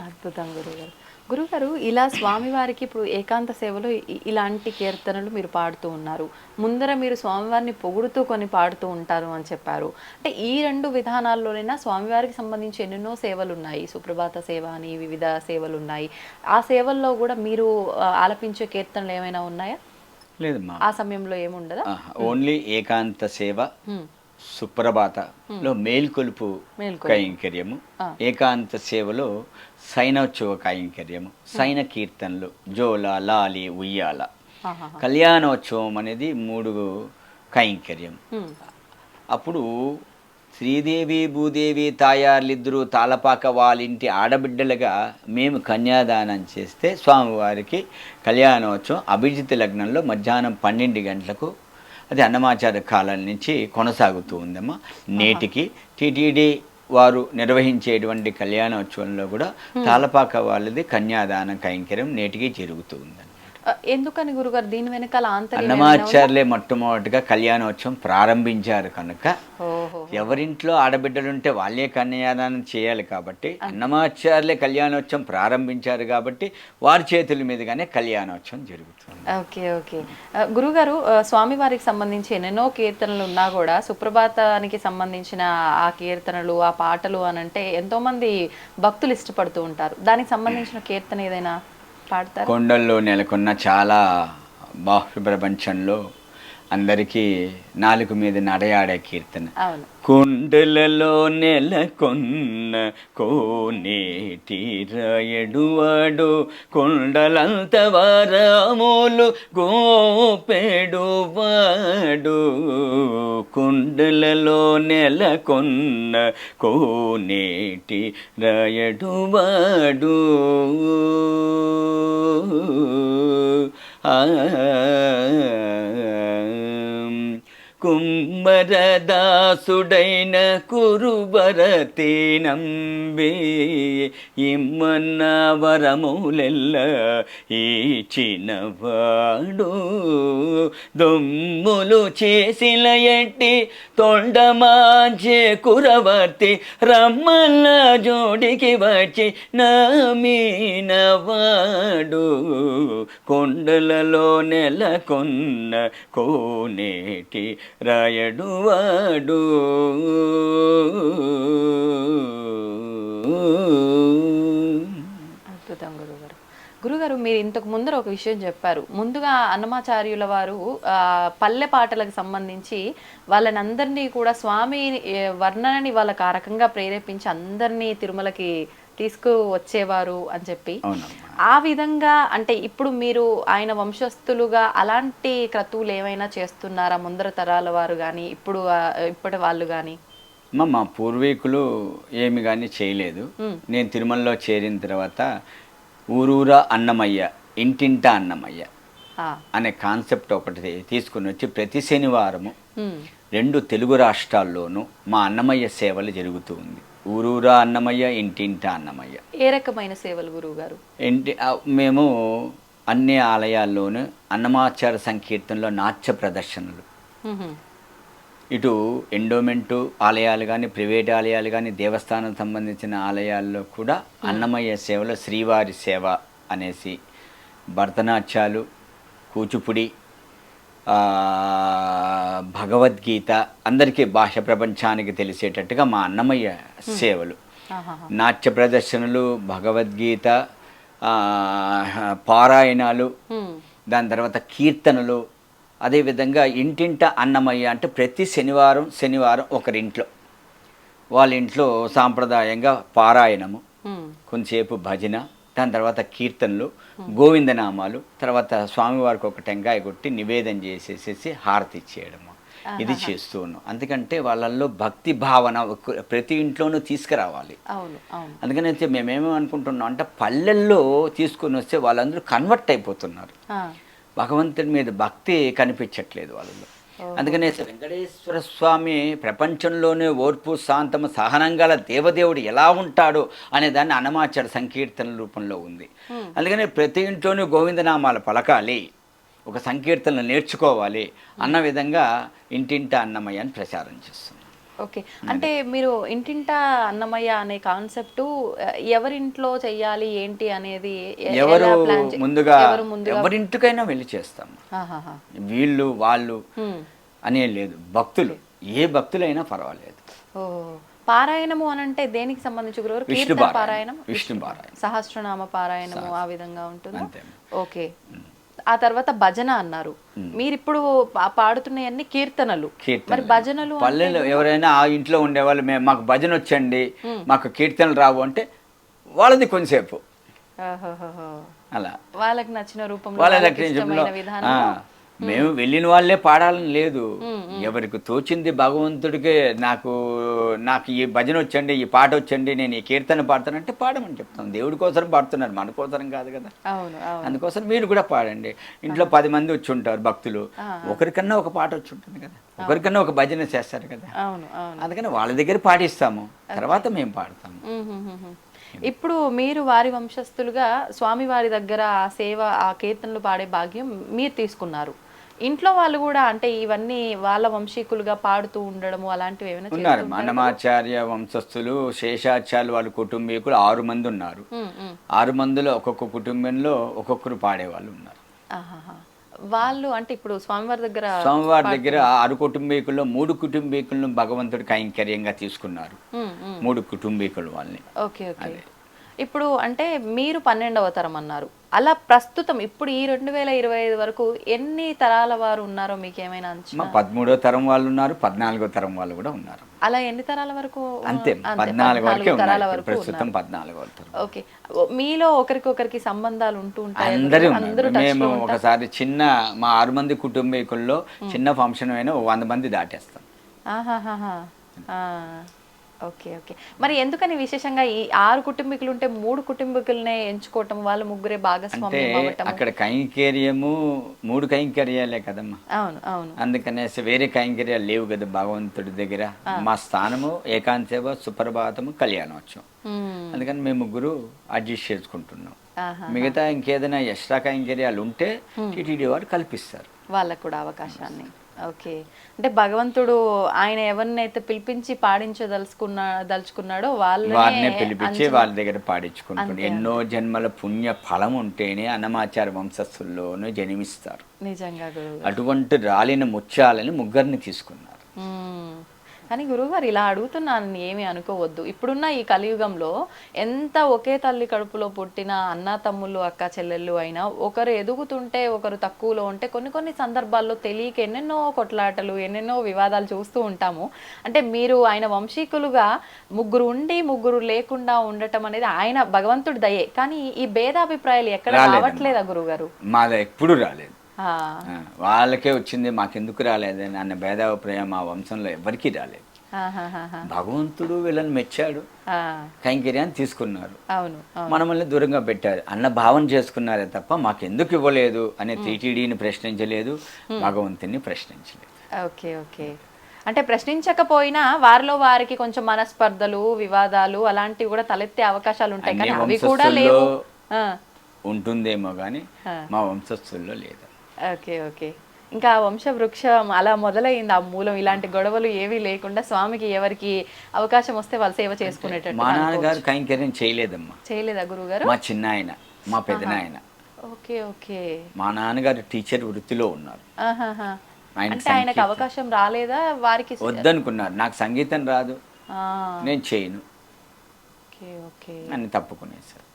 B: అద్భుతం గురుగారు. గురుగారు, ఇలా స్వామివారికి ఇప్పుడు ఏకాంత సేవలో ఇలాంటి కీర్తనలు మీరు పాడుతూ ఉన్నారు. ముందర మీరు స్వామివారిని పొగుడుతూ కొన్ని పాడుతూ ఉంటారు అని చెప్పారు. అంటే ఈ రెండు విధానాల్లోనైనా స్వామివారికి సంబంధించి ఎన్నెన్నో సేవలు ఉన్నాయి. సుప్రభాత సేవ అని వివిధ సేవలు ఉన్నాయి. ఆ సేవల్లో కూడా మీరు ఆలపించే కీర్తనలు ఏమైనా ఉన్నాయా?
C: లేదమ్మా,
B: ఆ సమయంలో ఏముండదా?
C: ఓన్లీ ఏకాంత సేవ, సుప్రభాతలో మేల్కొలుపు కైంకర్యము, ఏకాంత సేవలో సైనోత్సవ కైంకర్యము, సైన కీర్తనలు, జోల, లాలి, ఉయ్యాల. కళ్యాణోత్సవం అనేది 3 కైంకర్యం. అప్పుడు శ్రీదేవి భూదేవి తాయార్లిద్దరూ తాళపాక వాళ్ళింటి ఆడబిడ్డలుగా మేము కన్యాదానం చేస్తే స్వామివారికి కళ్యాణోత్సవం అభిజిత్ లగ్నంలో మధ్యాహ్నం 12 గంటలకు, అది అన్నమాచార్య కాలం నుంచి కొనసాగుతూ ఉందమ్మా. నేటికి టీటీడీ వారు నిర్వహించేటువంటి కళ్యాణోత్సవంలో కూడా తాళపాక వాళ్ళది కన్యాదాన కైంకర్యం నేటికి జరుగుతూ ఉందన్నమాట.
B: ఎందుకని గురుగారు, దీని వెనకాల
C: అన్నమాచార్యులే మొట్టమొదటిగా కళ్యాణోత్సవం ప్రారంభించారు కనుక ఎవరింట్లో ఆడబిడ్డలుంటే వాళ్ళే కన్యాదానం చేయాలి కాబట్టి అన్నమాచార్యులే కళ్యాణోత్సవం ప్రారంభించారు కాబట్టి వారి చేతుల మీదుగానే కళ్యాణోత్సవం జరుగుతుంది.
B: ఓకే ఓకే గురుగారు, స్వామివారికి సంబంధించి ఎన్నెన్నో కీర్తనలు ఉన్నా కూడా సుప్రభాతానికి సంబంధించిన ఆ కీర్తనలు, ఆ పాటలు అని అంటే ఎంతో మంది భక్తులు ఇష్టపడుతూ ఉంటారు. దానికి సంబంధించిన కీర్తన ఏదైనా పాడతారు?
C: కొండల్లో నెలకొన్న చాలా బాహ్య ప్రపంచంలో అందరికీ నాలుగు మీద నడయాడే కీర్తన. కొండలలో నెలకొన్న కోనేటి రాయడువాడు, కొండలంత వారములు గోపెడువాడు. కొండలలో నెలకొన్న కోనేటి రాయడువాడు. కుమ్మరదాసుడైన కురుబరతి నంబి ఇమ్మన్న వరములెల్ల ఇచ్చినవాడు. దొమ్ములు చేసిన ఎట్టి తొండమాంచే కురవర్తి రమ్మల్ల జోడికి వచ్చి నమీనవాడు. కొండలలో నెలకొన్న కోనేటి రాయడువాడు.
B: అద్భుతం గురుగారు. గురుగారు, మీరు ఇంతకు ముందర ఒక విషయం చెప్పారు. ముందుగా అన్నమాచార్యుల వారు పల్లె పాటలకు సంబంధించి వాళ్ళని అందరినీ కూడా స్వామి వర్ణనని వాళ్ళకి ఆ రకంగా ప్రేరేపించి అందరినీ తిరుమలకి తీసుకు వచ్చేవారు అని చెప్పి, ఆ విధంగా అంటే ఇప్పుడు మీరు ఆయన వంశస్థులుగా అలాంటి క్రతువులు ఏమైనా చేస్తున్నారా? ముందర తరాల వారు కానీ ఇప్పటి వాళ్ళు కానీ?
C: మా పూర్వీకులు ఏమి కానీ చేయలేదు. నేను తిరుమలలో చేరిన తర్వాత ఊరూరా అన్నమయ్య, ఇంటింటా అన్నమయ్య అనే కాన్సెప్ట్ ఒకటి తీసుకుని వచ్చి ప్రతి శనివారము 2 తెలుగు రాష్ట్రాల్లోనూ మా అన్నమయ్య సేవలు జరుగుతూ ఉంది. ఊరూరా అన్నమయ్య, ఇంటింటా అన్నమయ్య.
B: ఏ రకమైన సేవలు గురువు గారు?
C: మేము అన్ని ఆలయాల్లోనూ అన్నమాచార్య సంకీర్తనలో నాట్య ప్రదర్శనలు, ఇటు ఎండోమెంటు ఆలయాలు కానీ, ప్రైవేట్ ఆలయాలు కానీ, దేవస్థానం సంబంధించిన ఆలయాల్లో కూడా అన్నమయ్య సేవలో శ్రీవారి సేవ అనేసి భరతనాట్యాలు, కూచిపుడి, భగవద్గీత అందరికీ భాష ప్రపంచానికి తెలిసేటట్టుగా మా అన్నమయ్య సేవలు, నాట్య ప్రదర్శనలు, భగవద్గీత పారాయణాలు, దాని తర్వాత కీర్తనలు. అదేవిధంగా ఇంటింట అన్నమయ్య అంటే ప్రతి శనివారం ఒకరింట్లో వాళ్ళ ఇంట్లో సాంప్రదాయంగా పారాయణము, కొంతసేపు భజన, దాని తర్వాత కీర్తనలు, గోవిందనామాలు, తర్వాత స్వామివారికి ఒక టెంకాయ కొట్టి నివేదన చేసేసేసి హారతి ఇచ్చేయడము. ఇది చేస్తూ ఉన్నాం. అందుకంటే వాళ్ళల్లో భక్తి భావన ప్రతి ఇంట్లోనూ తీసుకురావాలి. అందుకని మేమేమనుకుంటున్నాం అంటే పల్లెల్లో తీసుకొని వస్తే వాళ్ళందరూ కన్వర్ట్ అయిపోతున్నారు. భగవంతుడి మీద భక్తి కనిపించట్లేదు వాళ్ళలో. అందుకనే వెంకటేశ్వర స్వామి ప్రపంచంలోనే ఓర్పు, శాంతము, సహనంగల దేవదేవుడు ఎలా ఉంటాడు అనే దాన్ని అన్నమాచార్య సంకీర్తనల రూపంలో ఉంది. అందుకనే ప్రతి ఇంట్లోనూ గోవిందనామాలు పలకాలి, ఒక సంకీర్తనలు నేర్చుకోవాలి అన్న విధంగా ఇంటింట అన్నమయ్య అని ప్రచారం చేస్తున్నాం.
B: ఓకే. అంటే మీరు ఇంటింటా అన్నమయ్య అనే కాన్సెప్ట్ ఎవరింట్లో చెయ్యాలి ఏంటి అనేది
C: ఎవరు
B: ఎలా ప్లాన్
C: ముందుగా
B: ఎవరు ముందుగా
C: ఎవరింటికైనా వెళ్ళి చేస్తాం.
B: ఆహాహా.
C: వీళ్ళు వాళ్ళు
B: హ్మ్.
C: అనే లేదు, భక్తులు ఏ భక్తులైనా పర్వాలేదు.
B: ఓ పారాయణము అని అంటే దేనికి సంబంధించి గురుగారు?
C: విష్ణు
B: కీర్తన
C: పారాయణం,
B: పారాయణం,
C: విష్ణు పారాయణం,
B: సహస్రనామ పారాయణము ఆ విధంగా ఉంటుంది.
C: అంతే.
B: ఓకే. ఆ తర్వాత భజన అన్నారు. మీరు ఇప్పుడు పాడుతున్నవన్నీ కీర్తనలు. మరి భజనలు
C: పల్లెలు ఎవరైనా ఆ ఇంట్లో ఉండేవాళ్ళు మేము మాకు భజన వచ్చండి, మాకు కీర్తనలు రావు అంటే వాళ్ళది కొంచెంసేపు
B: ఆహాహాహా.
C: అలా
B: వాళ్ళకి నచ్చిన రూపంలో
C: వాళ్ళ
B: వాళ్ళకి ఇష్టమైన విధానం.
C: మేము వెళ్ళిన వాళ్ళే పాడాలని లేదు, ఎవరికి తోచింది భగవంతుడికి నాకు నాకు ఈ భజన వచ్చండి, ఈ పాట వచ్చండి, నేను ఈ కీర్తన పాడతానంటే పాడమని చెప్తాం. దేవుడి కోసం పాడుతున్నారు, మన కోసం కాదు కదా.
B: అవును, అవును.
C: అందుకోసం మీరు కూడా పాడండి. ఇంట్లో 10 మంది వచ్చి ఉంటారు భక్తులు, ఒకరికన్నా ఒక పాట వచ్చి ఉంటుంది కదా, ఒకరికన్నా ఒక భజన చేస్తారు కదా.
B: అవును, అవును.
C: అందుకని వాళ్ళ దగ్గర పాటిస్తాము, తర్వాత మేము పాడతాము.
B: ఇప్పుడు మీరు వారి వంశస్థులుగా స్వామివారి దగ్గర ఆ సేవ, ఆ కీర్తనలు పాడే భాగ్యం మీరు తీసుకున్నారు. ఇంట్లో వాళ్ళు కూడా అంటే ఇవన్నీ వాళ్ళ వంశీకులుగా పాడుతూ ఉండడము అలాంటివి ఏమైనా
C: ఉన్నారు. అన్నమాచార్య వంశస్థులు, శేషాచార్యులు వాళ్ళ కుటుంబీకులు 6 మంది ఉన్నారు. 6 మందిలో ఒక్కొక్క కుటుంబంలో ఒక్కొక్కరు పాడేవాళ్ళు ఉన్నారు.
B: వాళ్ళు అంటే ఇప్పుడు స్వామివారి దగ్గర
C: 6 కుటుంబీకుల్లో 3 కుటుంబీకులను భగవంతుడి కైంకర్యంగా తీసుకున్నారు. 3 కుటుంబీకులు వాళ్ళని.
B: Okay, okay. ఇప్పుడు అంటే మీరు 12వ తరం అన్నారు. అలా ప్రస్తుతం ఇప్పుడు ఈ 2025 వరకు ఎన్ని తరాల వారు ఉన్నారో మీకు ఏమైనా అంచనా?
C: 13వ తరం వాళ్ళు ఉన్నారు, 14వ తరం వాళ్ళు కూడా ఉన్నారు.
B: అలా ఎన్ని తరాల వరకు?
C: అంతే, 14 వరకే ఉన్నారు ప్రస్తుతం. 14వ తరం.
B: ఓకే. మీలో ఒకరికొకరికి సంబంధాలు ఉంటూ ఉంటాయి?
C: అందరూ మేము ఒకసారి చిన్న మా 6 మంది కుటుంబీకుల్లో చిన్న ఫంక్షన్ అయినా 100 మంది దాటేస్తాం.
B: ఆహాహా. Okay, okay. మరి ఎందుకని విశేషంగా ఈ 6 కుటుంబీకులు ఉంటే 3 కుటుంబీకులనే ఎంచుకోవటం, వాళ్ళు ముగ్గురే భాగస్వామ్యం అవ్వటం?
C: అక్కడ కైంకర్యము 3 కైంకర్యాలే కదమ్మా.
B: అవును, అవును.
C: అందుకనేసి వేరే కైంకర్యాలు లేవు కదా భగవంతుడి దగ్గర. మా స్థానము ఏకాంతసేవ, సుప్రభాతము, కళ్యాణోత్సవం. అందుకని మేము ముగ్గురు అడ్జస్ట్ చేసుకుంటున్నాం. మిగతా ఇంకేదైనా ఎక్స్ట్రా కైంకర్యాలు ఉంటే టీటీడీ వారు కల్పిస్తారు
B: వాళ్ళకు కూడా అవకాశాన్ని. ఓకే. అంటే భగవంతుడు ఆయన ఎవరినైతే పిలిపించి దలుచుకున్నాడో వాళ్ళనే
C: పిలిపించి వాళ్ళ దగ్గర పాడించుకుంటాడు. ఎన్నో జన్మల పుణ్య ఫలం ఉంటేనే అన్నమాచార్య వంశస్థుల్లోనూ జన్మిస్తారు.
B: నిజంగా గురువు.
C: అటువంటి రాలిన ముత్యాలని ముగ్గురిని తీసుకున్నారు.
B: కానీ గురువుగారు ఇలా అడుగుతున్నాను ఏమీ అనుకోవద్దు. ఇప్పుడున్న ఈ కలియుగంలో ఎంత ఒకే తల్లి కడుపులో పుట్టిన అన్న తమ్ముళ్ళు, అక్క చెల్లెళ్ళు అయినా ఒకరు ఎదుగుతుంటే ఒకరు తక్కువలో ఉంటే కొన్ని సందర్భాల్లో తెలియక ఎన్నెన్నో కొట్లాటలు, ఎన్నెన్నో వివాదాలు చూస్తూ ఉంటాము. అంటే మీరు ఆయన వంశీకులుగా ముగ్గురు ఉండి ముగ్గురు లేకుండా ఉండటం అనేది ఆయన భగవంతుడి దయే. కానీ ఈ భేదాభిప్రాయాలు ఎక్కడ రావట్లేదా గురుగారు?
C: మాది ఎప్పుడు రాలేదు. వాళ్ళకే వచ్చింది, మాకెందుకు రాలేదని అన్న భేదాభిప్రాయం మా వంశంలో ఎవరికి రాలేదు. భగవంతుడు వీళ్ళని మెచ్చాడు, కైంకర్యాన్ని తీసుకున్నారు, మనల్ని దూరంగా పెట్టారు అన్న భావన చేసుకున్నారే తప్ప మాకెందుకు ఇవ్వలేదు అనే టీటీడీని ప్రశ్నించలేదు, భగవంతుని ప్రశ్నించలేదు.
B: Okay, okay. అంటే ప్రశ్నించకపోయినా వారిలో వారికి కొంచెం మనస్పర్ధలు, వివాదాలు అలాంటివి కూడా తలెత్తే అవకాశాలు ఉంటాయి. కానీ అవి కూడా లేవు.
C: ఉంటుందేమో కానీ మా వంశస్థుల్లో లేదు.
B: Okay, okay. ఇంకా వంశ వృక్షం అలా మొదలైంది. ఆ మూలం ఇలాంటి గొడవలు ఏవీ లేకుండా స్వామికి ఎవరికి అవకాశం వస్తే వాళ్ళు సేవ చేసుకునేటట్టు.
C: మా నాన్నగారు కైంకర్యం చేయలేదమ్మా.
B: చేయలేదా గురుగారు?
C: మా చిన్న ఆయన, మా పెద్దనాయన.
B: Okay, okay.
C: మా నాన్నగారు టీచర్ వృత్తిలో ఉన్నారు.
B: అంటే ఆయనకు అవకాశం రాలేదా? వారికి
C: వద్దనుకున్నారు, నాకు సంగీతం రాదు, నేను చేయను అని తప్పుకునేసారు.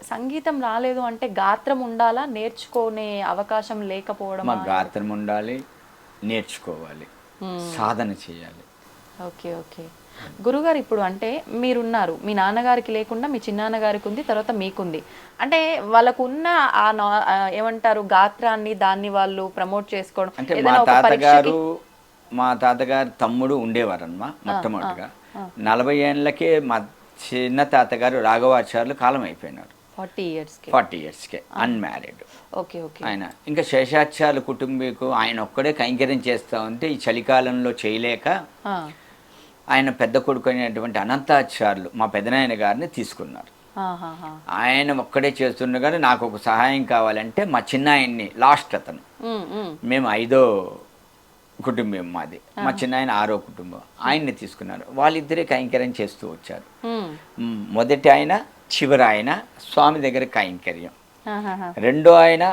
B: సంగీతం రాలేదు అంటే గాత్రం ఉండాలా, నేర్చుకునే అవకాశం లేకపోవడం?
C: గాత్రం ఉండాలి, నేర్చుకోవాలి, సాధన చేయాలి.
B: Okay, okay. గురుగారు ఇప్పుడు అంటే మీరున్నారు, మీ నాన్నగారికి లేకుండా మీ చిన్నాన్నగారికి ఉంది, తర్వాత మీకుంది. అంటే వాళ్ళకున్న ఏమంటారు గాత్రాన్ని, దాన్ని వాళ్ళు ప్రమోట్ చేసుకోవడం
C: అంటే మా తాతగారు తమ్ముడు ఉండేవారమ్మా. మొట్టమొదటిగా 40 ఏళ్ళకే మా చిన్న తాతగారు రాఘవాచార్యులు కాలం అయిపోయినారు. 40 ఇయర్స్కే అన్మ్యారీడ్.
B: Okay, okay.
C: ఆయన ఇంకా శేషాచార్యుల కుటుంబీకు ఆయన ఒక్కడే కైంకర్యం చేస్తూ ఉంటే ఈ చలికాలంలో చేయలేక ఆయన పెద్ద కొడుకు అయినటువంటి అనంతాచార్యులు మా పెదనాయన గారిని తీసుకున్నారు. ఆయన ఒక్కడే చేస్తుండగానే నాకు ఒక సహాయం కావాలంటే మా చిన్న ఆయన్ని, లాస్ట్ అతను, మేము 5వ కుటుంబం మాది. మా చిన్న ఆయన 6వ కుటుంబం. ఆయన్ని తీసుకున్నారు. వాళ్ళిద్దరే కైంకర్యం చేస్తూ వచ్చారు. మొదటి ఆయన, చివరి ఆయన స్వామి దగ్గర కైంకర్యం. రెండో ఆయన,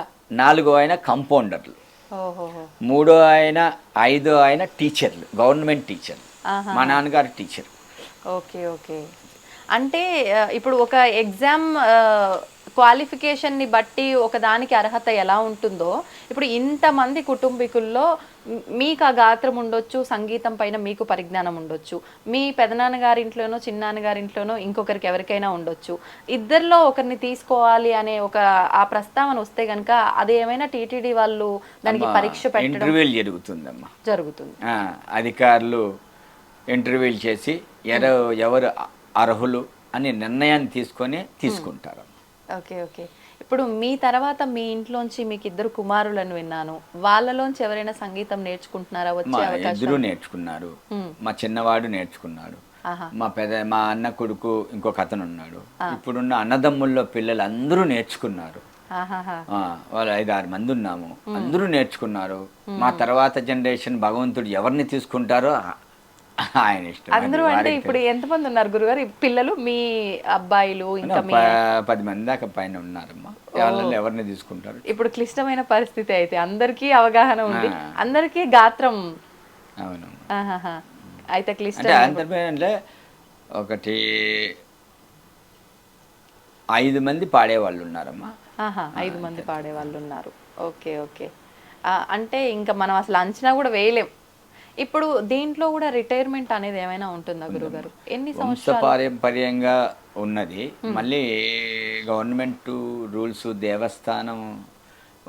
C: 4వ ఆయన కంపౌండర్లు. 3వ ఆయన, 5వ ఆయన టీచర్లు, గవర్నమెంట్ టీచర్లు. మా నాన్నగారు టీచర్.
B: Okay okay. అంటే ఇప్పుడు ఒక ఎగ్జామ్ క్వాలిఫికేషన్ని బట్టి ఒక దానికి అర్హత ఎలా ఉంటుందో, ఇప్పుడు ఇంతమంది కుటుంబీకుల్లో మీకు ఆ గాత్రం ఉండొచ్చు, సంగీతం పైన మీకు పరిజ్ఞానం ఉండొచ్చు, మీ పెదనాన్నగారింట్లోనో చిన్నాన్నగారింట్లోనో ఇంకొకరికి ఎవరికైనా ఉండొచ్చు. ఇద్దరిలో ఒకరిని తీసుకోవాలి అనే ఒక ఆ ప్రస్తావన వస్తే కనుక అది ఏమైనా టీటీడీ వాళ్ళు దానికి పరీక్ష పెట్టడం
C: ఇంటర్వ్యూలు జరుగుతుందమ్మా.
B: జరుగుతుంది.
C: అధికారులు ఇంటర్వ్యూలు చేసి ఎవరు అర్హులు అని నిర్ణయాన్ని తీసుకుంటారు.
B: Okay okay. ఇప్పుడు మీ తర్వాత మీ ఇంట్లోంచి మీకు 2 కుమారులను విన్నాను. వాళ్ళలోంచి ఎవరైనా సంగీతం నేర్చుకుంటున్నారా? వచ్చే అవకాశం?
C: ఇద్దరు నేర్చుకున్నారు. మా చిన్నవాడు నేర్చుకున్నాడు. మా అన్న కొడుకు ఇంకొక అతను ఉన్నాడు. ఇప్పుడున్న అన్నదమ్ముల్లో పిల్లలు అందరూ నేర్చుకున్నారు. వాళ్ళు 5-6 మంది ఉన్నాము. అందరూ నేర్చుకున్నారు. మా తర్వాత జనరేషన్ భగవంతుడు ఎవరిని తీసుకుంటారో ఆయన ఇష్టం.
B: అందరూ అంటే ఇప్పుడు ఎంతమంది ఉన్నారు గురుగారు పిల్లలు? మీ అబ్బాయిలు ఇంకా
C: 10 మంది దాకా పైన ఉన్నారమ్మా. వాళ్ళని ఎవరిని తీసుకుంటారు?
B: ఇప్పుడు క్లిష్టమైన పరిస్థితి అయితే అందరికీ అవగాహన ఉంది, అందరికీ గాత్రం.
C: అవును.
B: అయితే క్లిష్ట
C: అంటే ఒకటి 5 మంది పాడేవాళ్ళు ఉన్నారమ్మా.
B: 5 మంది పాడేవాళ్ళు ఉన్నారు. Okay okay. అంటే ఇంకా మనం అసలు అంచనా కూడా వేయలేం. ఇప్పుడు దీంట్లో కూడా రిటైర్మెంట్ అనేది ఏమైనా ఉంటుందా గురుగారు? ఎన్ని సంవత్సరాలు?
C: పారంపర్యంగా ఉన్నది. మళ్ళీ గవర్నమెంట్ రూల్స్, దేవస్థానం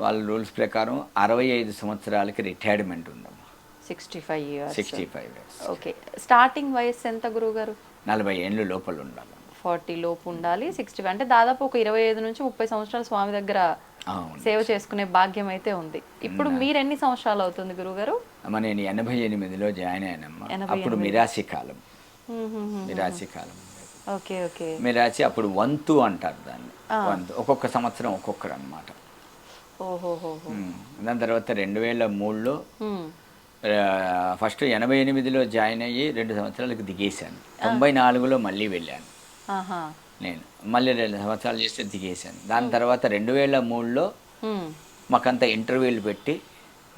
C: వాళ్ళ రూల్స్ ప్రకారం 65 సంవత్సరాలకి రిటైర్మెంట్ ఉందమ్మా.
B: 65 years.
C: 65 years.
B: ఓకే. స్టార్టింగ్ వయసు ఎంత గురుగారు?
C: 40 ఏళ్ళు లోపల ఉండాలి.
B: 40 లోపు ఉండాలి. 60 అంటే దాదాపు ఒక 25 నుంచి 30 సంవత్సరాలు స్వామి దగ్గర సేవ చేసుకునే భాగ్యం అయితే ఉంది. ఇప్పుడు మీరు ఎన్ని సంవత్సరాలు అవుతుంది గురుగారు?
C: నేను 88లో జాయిన్ అయ్యానమ్మా. అప్పుడు మిరాసి కాలం.
B: Okay okay.
C: మిరాసి అప్పుడు వంతు అంటారు దాన్ని. వంతు ఒక్కొక్క సంవత్సరం ఒక్కొక్కరు అనమాట. దాని తర్వాత 2003లో ఫస్ట్ 88లో జాయిన్ అయ్యి 2 సంవత్సరాలకు దిగేశాను. 94లో మళ్ళీ వెళ్ళాను నేను. మళ్ళీ 2 సంవత్సరాలు చేస్తే దిగేశాను. దాని తర్వాత 2003లో మాకంతా ఇంటర్వ్యూలు పెట్టి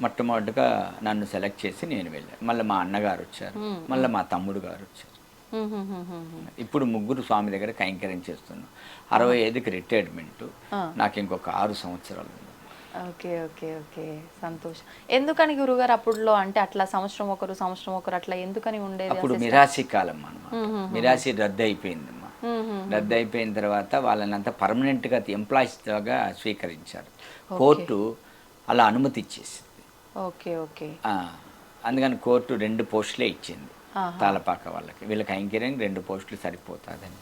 C: మొట్టమొదటిగా నన్ను సెలెక్ట్ చేసి నేను వెళ్ళాను. మళ్ళీ మా అన్నగారు వచ్చారు, మళ్ళీ మా తమ్ముడు గారు వచ్చారు. ఇప్పుడు 3 స్వామి దగ్గర కైంకర్యం చేస్తున్నాం. 65కి రిటైర్మెంట్. నాకు ఇంకొక 6 సంవత్సరాలు.
B: Okay okay okay. సంతోషం. ఎందుకని గురుగారు అప్పుడులో అంటే అట్లా సంవత్సరం ఒకరు అట్లా ఎందుకని ఉండేది?
C: అప్పుడు మిరాసి కాలం అన్నమాట. మిరాసి రద్దు అయిపోయిందమ్మా. రద్దు అయిపోయిన తర్వాత వాళ్ళనంతా పర్మనెంట్గా ఎంప్లాయీస్గా స్వీకరించారు. కోర్టు అలా అనుమతి ఇచ్చేసింది.
B: Okay okay.
C: అందుకని కోర్టు 2 పోస్టులే ఇచ్చింది తాళపాక వాళ్ళకి. వీళ్ళకి కైంకర్యం 2 పోస్టులు సరిపోతుందని.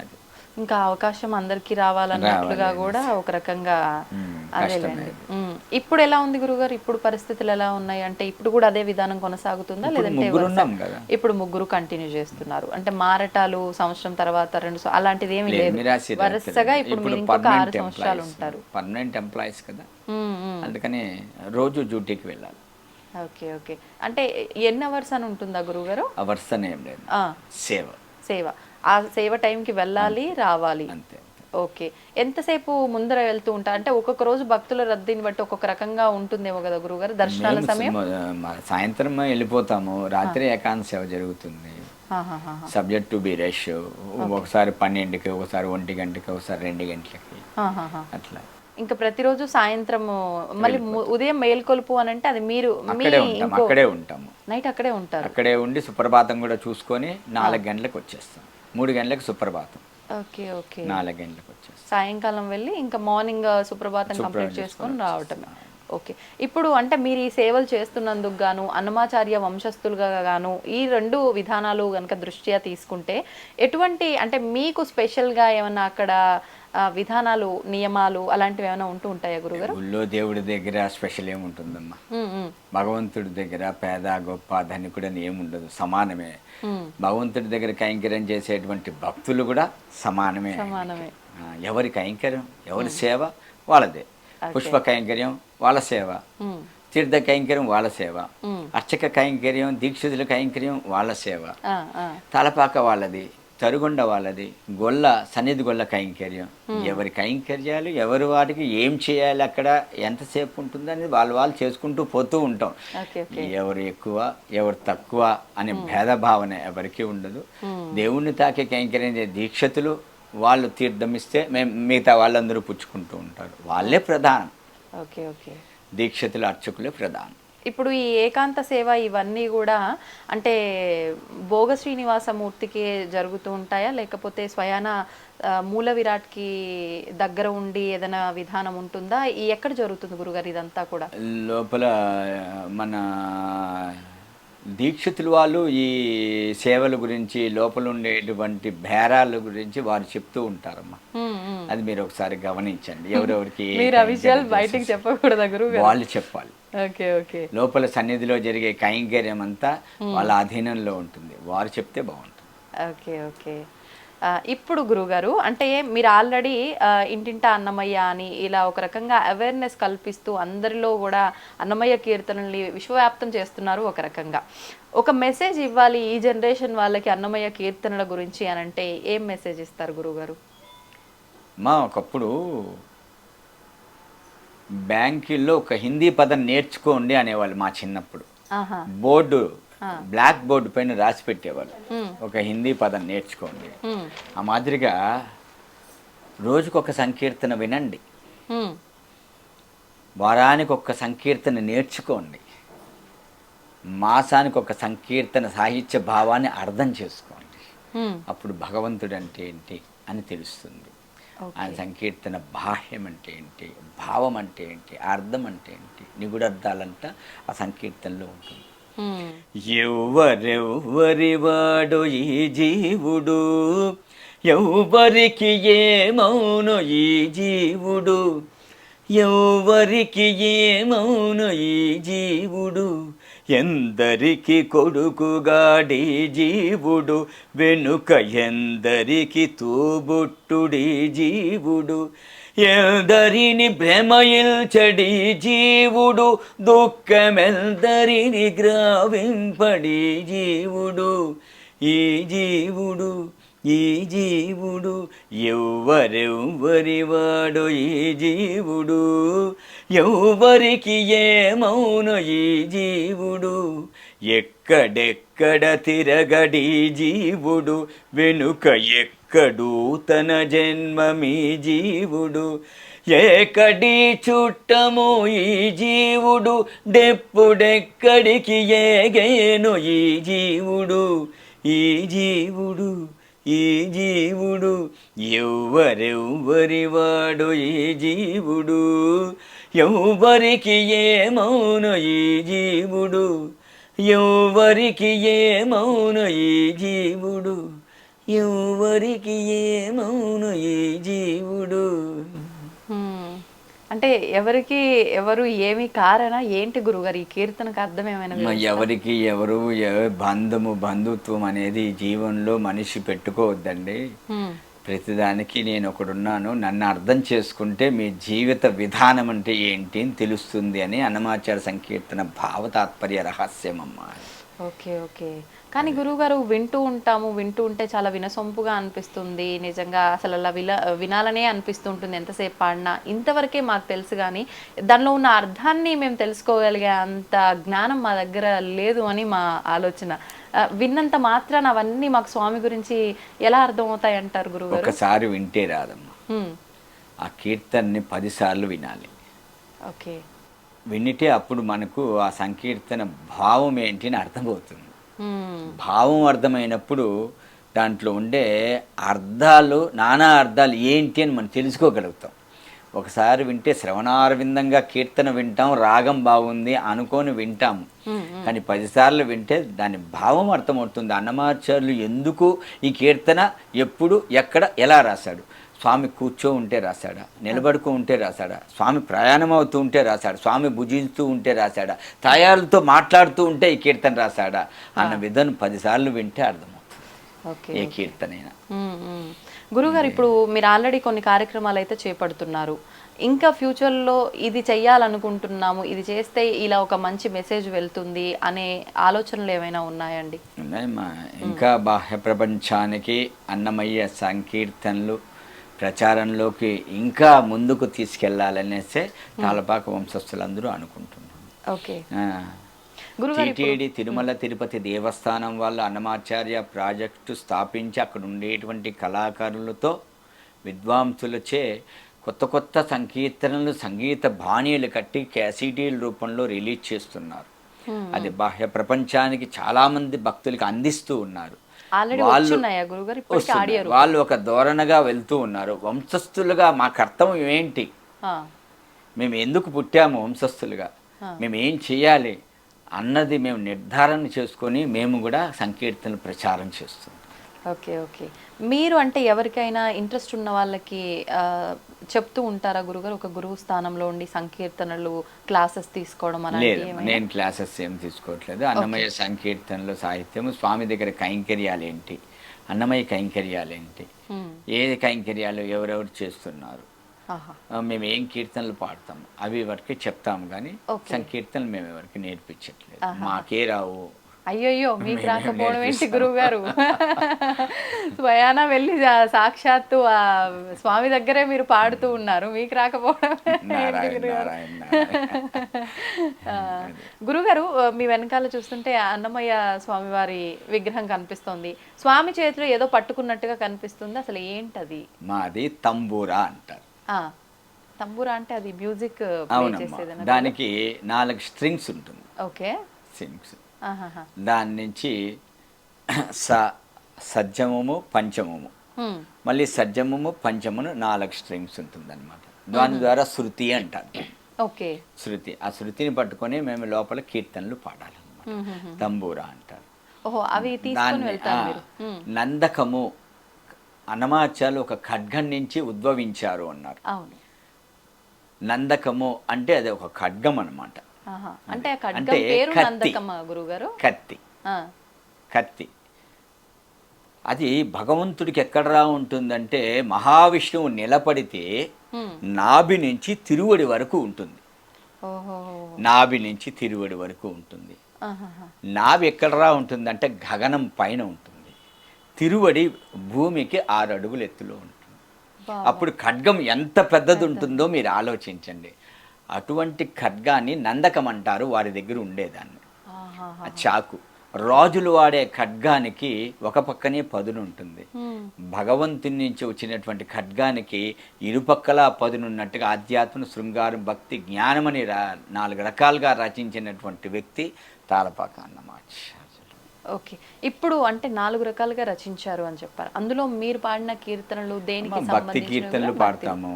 C: అది
B: ఇంకా అవకాశం అందరికీ రావాలన్నట్లుగా కూడా ఒక రకంగా అదేలేండి. ఇప్పుడు ఎలా ఉంది గురుగారు? ఇప్పుడు పరిస్థితులు ఎలా ఉన్నాయి? అంటే ఇప్పుడు కూడా అదే విధానం కొనసాగుతుందా లేదంటే ఇప్పుడు 3 కంటిన్యూ చేస్తున్నారు? అంటే మారటాలు సంవత్సరం తర్వాత 2 అలాంటిది ఏమీ లేదు, వరుసగా ఇప్పుడు మీరు ఇంకొక 6 సంవత్సరాలు ఉంటారు.
C: పర్మనెంట్ ఎంప్లాయీస్ కదా, అందుకని రోజు డ్యూటీకి వెళ్ళాలి.
B: Okay okay. అంటే ఎన్ని అవర్స్ అని ఉంటుందా గురుగారు?
C: అవర్స్ అని ఏం లేదు, సేవ.
B: ఆ సేవ టైంకి వెళ్ళాలి, రావాలి.
C: అంతే.
B: ఓకే. ఎంతసేపు ముందర వెళ్తూ ఉంటారు? అంటే ఒక్కొక్క రోజు భక్తుల రద్దీని బట్టి ఒక్కొక్క రకంగా ఉంటుందేమో కదా గురుగారు దర్శనాల సమయం?
C: సాయంత్రం వెళ్ళిపోతాము, రాత్రి ఏకాంత సేవ జరుగుతుంది. Subject to be rush. ఒకసారి 12కి, ఒకసారి 1 గంటకి, ఒకసారి 2 గంటలకి అట్లా.
B: ఇంకా ప్రతిరోజు సాయంత్రం మళ్ళీ ఉదయం మేల్కొలుపు అని అంటే అది మీరు
C: అక్కడే ఉంటాము.
B: నైట్ అక్కడే ఉంటారు?
C: అక్కడే ఉండి సుప్రభాతం కూడా చూసుకొని 4 గంటలకు వచ్చేస్తాం. 3 గంటలకు సుప్రభాతం.
B: Okay okay.
C: 4 గంటలకు వచ్చేస్తాం.
B: సాయంకాలం వెళ్ళి ఇంకా మార్నింగ్ సుప్రభాతం కంప్లీట్ చేసుకొని రావటం. ఓకే. ఇప్పుడు అంటే మీరు ఈ సేవలు చేస్తున్నందుకు గాను, అన్నమాచార్య వంశస్థులుగా గాను ఈ 2 విధానాలు కనుక దృష్ట్యా తీసుకుంటే ఎటువంటి అంటే మీకు స్పెషల్గా ఏమన్నా అక్కడ విధానాలు, నియమాలు అలాంటివి ఏమైనా ఉంటూ ఉంటాయా గురుగారు?
C: ఊళ్ళో దేవుడి దగ్గర స్పెషల్ ఏముంటుందమ్మా. భగవంతుడి దగ్గర పేద గొప్ప ధనికుడు అని ఏముండదు, సమానమే. భగవంతుడి దగ్గర కైంకర్యం చేసేటువంటి భక్తులు కూడా సమానమే. ఎవరి కైంకర్యం, ఎవరి సేవ వాళ్ళదే. పుష్ప కైంకర్యం వాళ్ళ సేవ, తీర్థ కైంకర్యం వాళ్ళ సేవ, అర్చక కైంకర్యం, దీక్షితుల కైంకర్యం వాళ్ళ సేవ, తలపాక వాళ్ళది, తరుగుండ వాళ్ళది, గొల్ల సన్నిధి గొల్ల కైంకర్యం. ఎవరి కైంకర్యాలు ఎవరి వాటికి ఏం చేయాలి, అక్కడ ఎంతసేపు ఉంటుంది అనేది వాళ్ళు చేసుకుంటూ పోతూ ఉంటాం. ఎవరు ఎక్కువ ఎవరు తక్కువ అనే భేదభావన ఎవరికి ఉండదు. దేవుణ్ణి తాకే కైంకర్యం దీక్షతులు వాళ్ళు తీర్థం ఇస్తే మేము మిగతా వాళ్ళందరూ పుచ్చుకుంటూ ఉంటారు. వాళ్ళే ప్రధానం. దీక్షతులు అర్చకులే ప్రధానం.
B: ఇప్పుడు ఈ ఏకాంత సేవ ఇవన్నీ కూడా అంటే భోగ శ్రీనివాసమూర్తికి జరుగుతూ ఉంటాయా, లేకపోతే స్వయాన మూల విరాట్కి దగ్గర ఉండి ఏదైనా విధానం ఉంటుందా? ఎక్కడ జరుగుతుంది గురుగారు ఇదంతా కూడా?
C: లోపల మన దీక్షితులు వాళ్ళు ఈ సేవల గురించి, లోపల ఉండేటువంటి బేరాల గురించి వారు చెప్తూ ఉంటారమ్మా. అది మీరు ఒకసారి గమనించండి. ఎవరెవరికి
B: బయటికి చెప్పకూడదు గురువు,
C: వాళ్ళు చెప్పాలి. లోపల సన్నిధిలో జరిగే కైంకర్యం అంతా వాళ్ళ అధీనంలో ఉంటుంది, వారు చెప్తే బాగుంటుంది.
B: ఇప్పుడు గురుగారు అంటే మీరు ఆల్రెడీ ఇంటింటా అన్నమయ్య అని ఇలా ఒక రకంగా అవేర్నెస్ కల్పిస్తూ అందరిలో కూడా అన్నమయ్య కీర్తనల్ని విశ్వవ్యాప్తం చేస్తున్నారు. ఒక రకంగా ఒక మెసేజ్ ఇవ్వాలి ఈ జనరేషన్ వాళ్ళకి అన్నమయ్య కీర్తనల గురించి అని అంటే ఏం మెసేజ్ ఇస్తారు గురుగారు?
C: ఒకప్పుడు బ్యాంకుల్లో ఒక హిందీ పదం నేర్చుకోండి అనేవాళ్ళు మా చిన్నప్పుడు. బోర్డు, బ్లాక్ బోర్డు పైన రాసి పెట్టేవాళ్ళు ఒక హిందీ పదం నేర్చుకోండి. ఆ మాదిరిగా రోజుకొక సంకీర్తన వినండి, వారానికి ఒక సంకీర్తన నేర్చుకోండి, మాసానికి ఒక సంకీర్తన సాహిత్య భావాన్ని అర్థం చేసుకోండి. అప్పుడు భగవంతుడు అంటే ఏంటి అని తెలుస్తుంది. ఆ సంకీర్తన బాహ్యం అంటే ఏంటి, భావం అంటే ఏంటి, అర్థం అంటే ఏంటి, నిగుడార్థాలంతా ఆ సంకీర్తనలో ఉంటుంది. ఎవరెవ్వరివాడు ఈ జీవుడు, ఎవ్వరికి ఏమౌను ఈ జీవుడు, ఎవ్వరికి ఏమౌను ఈ జీవుడు, ఎందరికి కొడుకుగాడి జీవుడు, వెనుక ఎందరికి తోబుట్టుడి జీవుడు, ఎందరిని భ్రమయిల్చడి జీవుడు, దుఃఖమెందరిని గ్రావింపడి జీవుడు, ఈ జీవుడు ఈ జీవుడు, ఎవ్వరెవ్వరివాడు ఈ జీవుడు, ఎవ్వరికి ఏమౌను ఈ జీవుడు, ఎక్కడెక్కడ తిరగడి జీవుడు, వెనుక ఎక్కడు తన జన్మమీ జీవుడు, ఏకడి చుట్టము ఈ జీవుడు, డెప్పుడెక్కడికి ఏగేను ఈ జీవుడు, ఈ జీవుడు ఈ జీవుడు, ఎవ్వరెవ్వరివాడు ఈ జీవుడు, ఎవ్వరికి ఏమౌను ఈ జీవుడు, ఎవ్వరికి ఏమౌను ఈ జీవుడు, ఎవ్వరికి ఏమౌను ఈ జీవుడు.
B: అంటే ఎవరికి ఎవరు ఏమి కారణ ఏంటి గురుగారు ఈ కీర్తనకు అర్థం ఏమైనా?
C: ఎవరికి ఎవరు బంధుత్వం అనేది జీవనంలో మనిషి పెట్టుకోవద్దండి. ప్రతిదానికి నేను ఒకడున్నాను, నన్ను అర్థం చేసుకుంటే మీ జీవిత విధానం అంటే ఏంటి అని తెలుస్తుంది అని అన్నమాచార్య సంకీర్తన భావ తాత్పర్య రహస్యం అమ్మా.
B: ఓకే కానీ గురువుగారు వింటూ ఉంటే చాలా వినసొంపుగా అనిపిస్తుంది. నిజంగా అసలు అలా వినాలనే అనిపిస్తుంటుంది ఎంతసేపు పాడినా. ఇంతవరకే మాకు తెలుసు కానీ దానిలో ఉన్న అర్థాన్ని మేము తెలుసుకోగలిగే అంత జ్ఞానం మా దగ్గర లేదు అని మా ఆలోచన. విన్నంత మాత్రాన అవన్నీ మాకు స్వామి గురించి ఎలా అర్థమవుతాయి అంటారు గురువుగారు?
C: ఒకసారి వింటే రాదమ్మా, ఆ కీర్తనని 10 సార్లు వినాలి.
B: ఓకే,
C: వినితే అప్పుడు మనకు ఆ సంకీర్తన భావం ఏంటి అని అర్థమవుతుంది. భావం అర్థమైనప్పుడు దాంట్లో ఉండే అర్థాలు, నానా అర్థాలు ఏంటి అని మనం తెలుసుకోగలుగుతాం. ఒకసారి వింటే శ్రవణారవిందంగా కీర్తన వింటాం, రాగం బాగుంది అనుకొని వింటాము. కానీ 10 సార్లు వింటే దాని భావం అర్థమవుతుంది. అన్నమాచార్యులు ఎందుకు ఈ కీర్తన ఎప్పుడు ఎక్కడ ఎలా రాశాడు, స్వామి కూర్చో ఉంటే రాశాడా, నిలబడుకో ఉంటే రాశాడా, స్వామి ప్రయాణం అవుతూ ఉంటే రాశాడా, స్వామి భుజిస్తూ ఉంటే రాశాడా, తాయాలతో మాట్లాడుతూ ఉంటే ఈ కీర్తన రాశాడా అన్న విధానం 10 సార్లు వింటే అర్థమవుతుంది ఏ కీర్తనైనా.
B: గురుగారు, ఇప్పుడు మీరు ఆల్రెడీ కొన్ని కార్యక్రమాలు అయితే చేపడుతున్నారు. ఇంకా ఫ్యూచర్లో ఇది చెయ్యాలనుకుంటున్నాము, ఇది చేస్తే ఇలా ఒక మంచి మెసేజ్ వెళ్తుంది అనే ఆలోచనలు ఏమైనా ఉన్నాయండి?
C: ఉన్నాయమ్మా. ఇంకా బాహ్య ప్రపంచానికి అన్నమయ్య సంకీర్తనలు ప్రచారంలోకి ఇంకా ముందుకు తీసుకెళ్లాలనేసే తాళపాక వంశస్థులందరూ అనుకుంటున్నారు.
B: ఓకే.
C: టీటీడీ తిరుమల తిరుపతి దేవస్థానం వాళ్ళు అన్నమాచార్య ప్రాజెక్టు స్థాపించి అక్కడ ఉండేటువంటి కళాకారులతో విద్వాంసులచే కొత్త కొత్త సంకీర్తనలు సంగీత బాణీలు కట్టి క్యాసిడీల రూపంలో రిలీజ్ చేస్తున్నారు. అది బాహ్య ప్రపంచానికి చాలా మంది భక్తులకి అందిస్తూ ఉన్నారు. వాళ్ళు ఒక ధోరణగా వెళ్తూ ఉన్నారు. వంశస్థులుగా మా కర్తవ్యం ఏంటి, మేము ఎందుకు పుట్టాము వంశస్థులుగా, మేము ఏం చేయాలి అన్నది మేము నిర్ధారణ చేసుకొని మేము కూడా సంకీర్తనలు ప్రచారం చేస్తున్నాం.
B: Okay okay. మీరు అంటే ఎవరికైనా ఇంట్రెస్ట్ ఉన్న వాళ్ళకి చెప్తూ ఉంటారా గురుగారు, ఒక గురువు స్థానంలో ఉండి సంకీర్తనలు క్లాసెస్ తీసుకోవడం
C: లేదు, నేను క్లాసెస్ ఏం తీసుకోవట్లేదు. అన్నమయ్య సంకీర్తనలు సాహిత్యం, స్వామి దగ్గర కైంకర్యాలు ఏంటి, అన్నమయ్య కైంకర్యాలు ఏంటి, ఏ కైంకర్యాలు ఎవరెవరు చేస్తున్నారు, మేము ఏం కీర్తనలు పాడతాము అవి ఎవరికి చెప్తాము, కానీ సంకీర్తనలు మేము ఎవరికి నేర్పించట్లేదు. మాకే రావు.
B: అయ్యో, మీకు రాకపోవడం ఏంటి గురువు గారు? స్వయానా వెళ్ళి సాక్షాత్తు ఆ స్వామి దగ్గరే మీరు పాడుతూ ఉన్నారు, మీకు రాకపోవడం. గురుగారు, మీ వెనకాల చూస్తుంటే అన్నమయ్య స్వామి వారి విగ్రహం కనిపిస్తోంది. స్వామి చేతిలో ఏదో పట్టుకున్నట్టుగా కనిపిస్తుంది, అసలు ఏంటది?
C: మాది తంబూరా అంటారు.
B: తంబూరా అంటే అది మ్యూజిక్.
C: దానికి 4 స్ట్రింగ్స్ ఉంటుంది.
B: ఓకే.
C: స్ట్రింగ్స్. దాని నుంచి సజ్జమము పంచమము, మళ్ళీ సజ్జమము పంచమును 4 స్ట్రింగ్స్ ఉంటుంది అనమాట. దాని ద్వారా శృతి అంటారు.
B: ఓకే.
C: శృతి. ఆ శృతిని పట్టుకొని మేము లోపల కీర్తనలు పాడాలన్నమాట. తంబూరా అంటారు. నందకము అన్నమాచార్యులు ఒక ఖడ్గం నుంచి ఉద్భవించారు అన్నారు. నందకము అంటే అది ఒక ఖడ్గం అనమాట.
B: అంటే
C: కత్తి. కత్తి అది భగవంతుడికి ఎక్కడరా ఉంటుందంటే మహావిష్ణువు నిలబడితే నాభి నుంచి తిరువడి వరకు ఉంటుంది. నాభి నుంచి తిరువడి వరకు ఉంటుంది. నాభి ఎక్కడరా ఉంటుందంటే గగనం పైన ఉంటుంది. తిరువడి భూమికి 6 అడుగుల ఎత్తులో ఉంటుంది. అప్పుడు ఖడ్గం ఎంత పెద్దది ఉంటుందో మీరు ఆలోచించండి. అటువంటి ఖడ్గాన్ని నందకం అంటారు. వారి దగ్గర ఉండేదాన్ని. ఆ చాకు. రాజులు వాడే ఖడ్గానికి ఒక పక్కనే పదును ఉంటుంది. భగవంతుని నుంచి వచ్చినటువంటి ఖడ్గానికి ఇరుపక్కల పదునున్నట్టుగా ఆధ్యాత్మ, శృంగారం, భక్తి, జ్ఞానమని 4 రకాలుగా రచించినటువంటి వ్యక్తి తాళపాక అన్నమాచార్యులు.
B: ఓకే. ఇప్పుడు అంటే 4 రకాలుగా రచించారు అని చెప్పారు. అందులో మీరు పాడిన కీర్తనలు దేనికి?
C: భక్తి కీర్తనలు పాడతాము.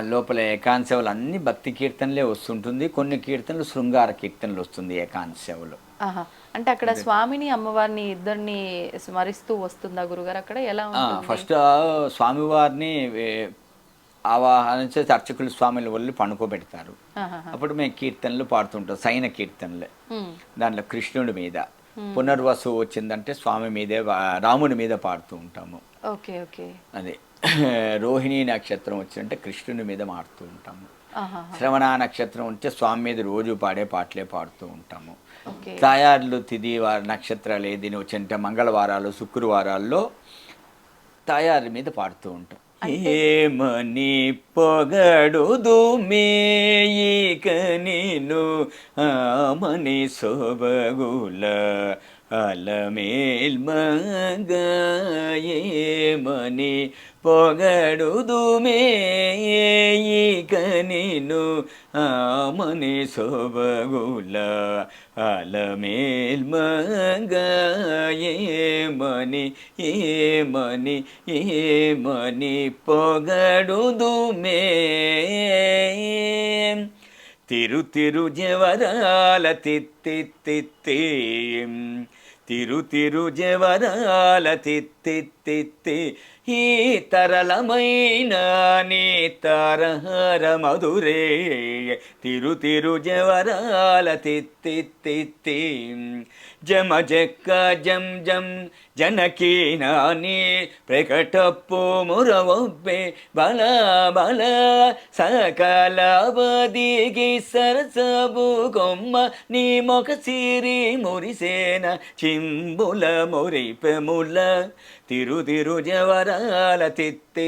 C: లోపల ఏకాంశవులు అన్ని భక్తి కీర్తనలే వస్తుంటుంది. కొన్ని కీర్తనలు శృంగార కీర్తనలు వస్తుంది ఏకాంశవులు.
B: అంటే అక్కడ స్వామిని అమ్మవారిని ఇద్దరిని స్మరిస్తూ వస్తుందా గురుగారు? అక్కడ ఎలా
C: ఫస్ట్ స్వామివారిని ఆవాహన చేసి అర్చకులు స్వామిని వల్లి పనుకోబెడతారు. అప్పుడు మేము కీర్తనలు పాడుతుంటాం. సైన కీర్తనలే. దాంట్లో కృష్ణుడి మీద పునర్వసు వచ్చిందంటే స్వామి మీదే, రాముని మీద పాడుతూ ఉంటాము.
B: Okay okay.
C: అదే రోహిణీ నక్షత్రం వచ్చిందంటే కృష్ణుని మీద పాడుతూ ఉంటాము. శ్రవణ నక్షత్రం ఉంటే స్వామి మీద రోజు పాడే పాటలే పాడుతూ ఉంటాము. తాయార్లు తిథి నక్షత్రాలు ఏదిని వచ్చింటే మంగళవారాలు, శుక్రవారాల్లో తాయారు మీద పాడుతూ ఉంటాం. ఏమని పొగడుదు మేయిక నీను ఆమని సొబగుల అలమేల్ మగ, ఏమని పొగడుదు మేయిక నీను ఆమని సొబగుల అలమేల్ మగ, ఏమని ఏమని ఏమని పొగడుదు మే తిరు తిరు జవరాల తిత్తి తిరు తిరు జవరాల తిత్తి తిత్తి ఈ తరళమైన నీ తారహార మధురే తిరు తిరు జవరాల తిత్తి జమ జక్క జం జం జనకీ నాని ప్రకటప్పు మురవొబ్బే బల బల సకల బదిగి సరసబు కొమ్మ నీ మొక సిరి మురిసేన చింబుల మురిపెముల తిరు తిరు జవరాల తిత్తి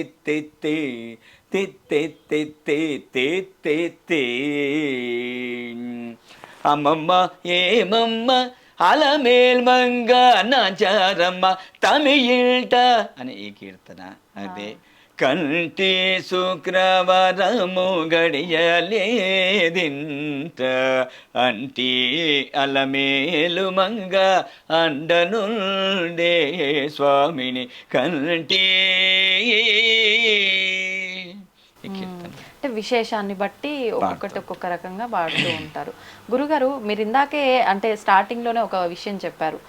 C: అమ్మమ్మ ఏమమ్మ అలమేల్ మంగ నాచారమ్మ తమిళట అని ఈ కీర్తన. అదే కంటి శుక్రవారము గడియలేదింట అంటి అలమేలు మంగ అండనుండే స్వామిని కంటి.
B: అంటే విశేషాన్ని బట్టి ఒక్కొక్క రకంగా పాడుతూ ఉంటారు. గురుగారు మీరు ఇందాకే అంటే స్టార్టింగ్లోనే ఒక విషయం చెప్పారు,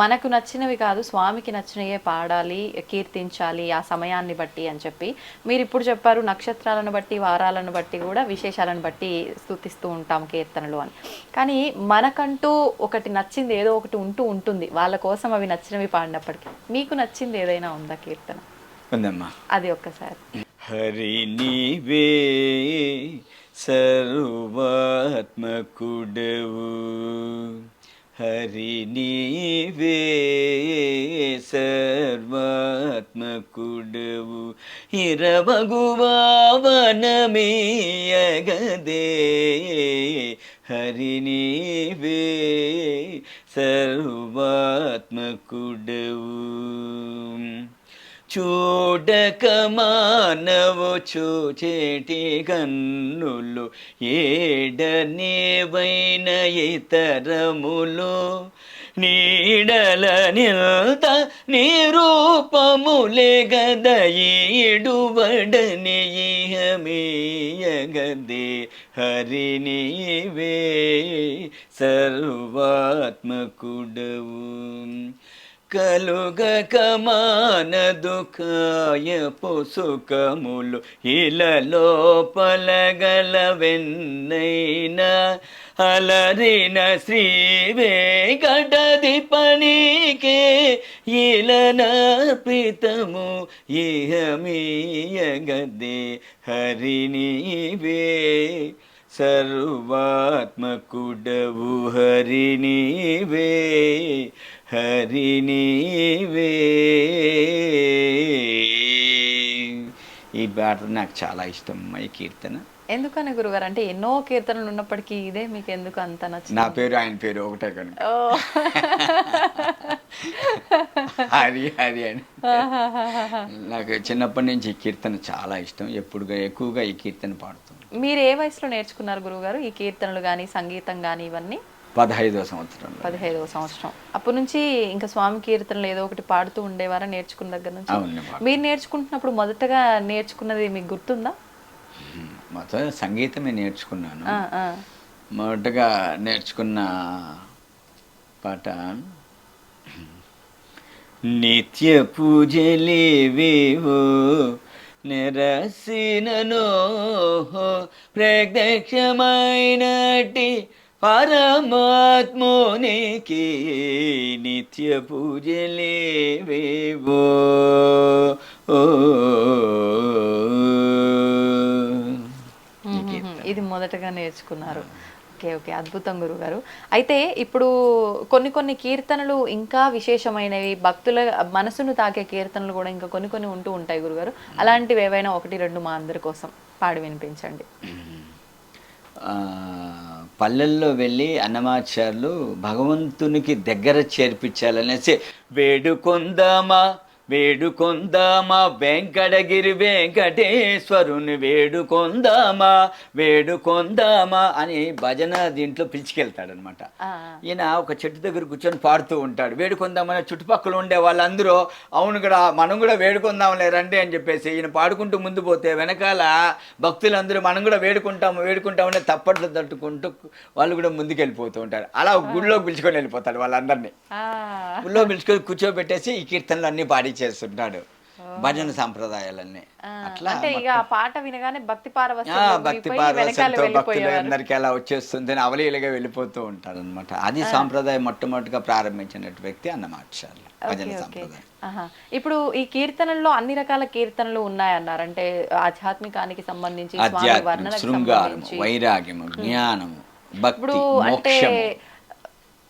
B: మనకు నచ్చినవి కాదు స్వామికి నచ్చినవే పాడాలి కీర్తించాలి ఆ సమయాన్ని బట్టి అని చెప్పి. మీరు ఇప్పుడు చెప్పారు నక్షత్రాలను బట్టి వారాలను బట్టి కూడా విశేషాలను బట్టి స్తుతిస్తూ ఉంటాం కీర్తనలు అని. కానీ మనకంటూ ఒకటి నచ్చింది ఏదో ఒకటి ఉంటుంది, వాళ్ళ కోసం అవి నచ్చినవి పాడినప్పటికీ మీకు నచ్చింది ఏదైనా ఉందా కీర్తన?
C: ఉందమ్మా,
B: అది ఒక్కసారి.
C: హరి నీవే సర్వాత్మకుడవు, హరి నీవే సర్వాత్మకుడవు, ఇరవగువావనమీయగదే హరి నీవే సర్వాత్మకుడవు. చూడక మానవు చూచేటి కన్నులు ఏడనేవైన ఇతరములు నీడల నిల్త నిరూపములే గదయిడువడని ఇహమీయగదే హరి నీవే సర్వాత్మకుడవు. కలుగక మానదుకాయపు సుఖములు ఇలలో పలగలవెన్నైనా అలరిన శ్రీ వెంకటాధిపనికే ఇలనర్పితము ఇహమీయగదే హరి నీవే సర్వాత్మకుడవు, హరి నీవే హరి నీవే. ఈ పాట నాకు చాలా ఇష్టం ఈ కీర్తన.
B: ఎందుకని గురుగారు? అంటే ఎన్నో కీర్తనలు ఉన్నప్పటికీ ఇదే మీకు ఎందుకు అంత నచ్చింది?
C: నా పేరు ఆయన పేరు ఒకటే కనుక హరి హరి అని. నాకు చిన్నప్పటి నుంచి ఈ కీర్తన చాలా ఇష్టం, ఎక్కువగా ఈ కీర్తన పాడుతాను.
B: మీరు ఏ వయసులో నేర్చుకున్నారు గురుగారు ఈ కీర్తనలు కానీ సంగీతం కానీ ఇవన్నీ?
C: 15వ సంవత్సరం.
B: 15వ సంవత్సరం. అప్పటి నుంచి ఇంకా స్వామి కీర్తనలు ఏదో ఒకటి పాడుతూ ఉండేవారా నేర్చుకున్న దగ్గర నుంచి? మీరు నేర్చుకుంటున్నప్పుడు మొదటగా నేర్చుకున్నది మీకు గుర్తుందా?
C: మొత్తం సంగీతమే నేర్చుకున్నాను. మొదటగా నేర్చుకున్న పాట నిత్య పూజలేవేవో నిరసిననో ప్రత్యక్షమైనటి పరమాత్మోనికి నిత్య పూజలేవేవో.
B: ఇది మొదటగా నేర్చుకున్నారు. ఓకే ఓకే, అద్భుతం గురుగారు. అయితే ఇప్పుడు కొన్ని కీర్తనలు ఇంకా విశేషమైనవి, భక్తుల మనసును తాకే కీర్తనలు కూడా ఇంకా కొన్ని ఉంటూ ఉంటాయి గురుగారు. అలాంటివి ఏవైనా 1-2 మా అందరి కోసం పాడి వినిపించండి.
C: పల్లెల్లో వెళ్ళి అన్నమాచార్యులు భగవంతునికి దగ్గర చేర్పించాలనేసి వేడుకొందామా వేడుకొందామా వెంకటగిరి వెంకటేశ్వరుని వేడుకొందామా అని భజన దీంట్లో పిలిచికెళ్తాడనమాట. ఈయన ఒక చెట్టు దగ్గర కూర్చొని పాడుతూ ఉంటాడు. వేడుకొందామని చుట్టుపక్కల ఉండే వాళ్ళందరూ అవును కూడా మనం కూడా వేడుకొందాంలే రండి అని చెప్పేసి ఈయన పాడుకుంటూ ముందు పోతే వెనకాల భక్తులందరూ మనం కూడా వేడుకుంటామని తప్పట్లు తట్టుకుంటూ వాళ్ళు కూడా ముందుకెళ్ళిపోతూ ఉంటారు. అలా గుళ్ళో పిలుచుకొని వెళ్ళిపోతాడు వాళ్ళందరినీ. గుళ్ళో పిలుచుకొని కూర్చోబెట్టేసి ఈ కీర్తనలు అన్నీ పాడించి చేస్తుంటాడు భజన సాంప్రదాయాలన్నీ. అట్లా
B: అంటే ఇక ఆ పాట వినగానే భక్తి
C: భక్తి పారవశ్యంతో భక్తులు అందరికీ అలా వచ్చేస్తుంది, అవలీలుగా వెళ్ళిపోతూ ఉంటారు అనమాట. అది సాంప్రదాయం మొట్టమొదటిగా ప్రారంభించిన వ్యక్తి అన్నమాచార్యులు భజన సాంప్రదాయం.
B: ఇప్పుడు ఈ కీర్తనల్లో అన్ని రకాల కీర్తనలు ఉన్నాయన్నారు. అంటే ఆధ్యాత్మికానికి సంబంధించి,
C: ఆధ్యాత్మిక, శృంగారము, వైరాగ్యము, జ్ఞానము, భక్తి, మోక్షము.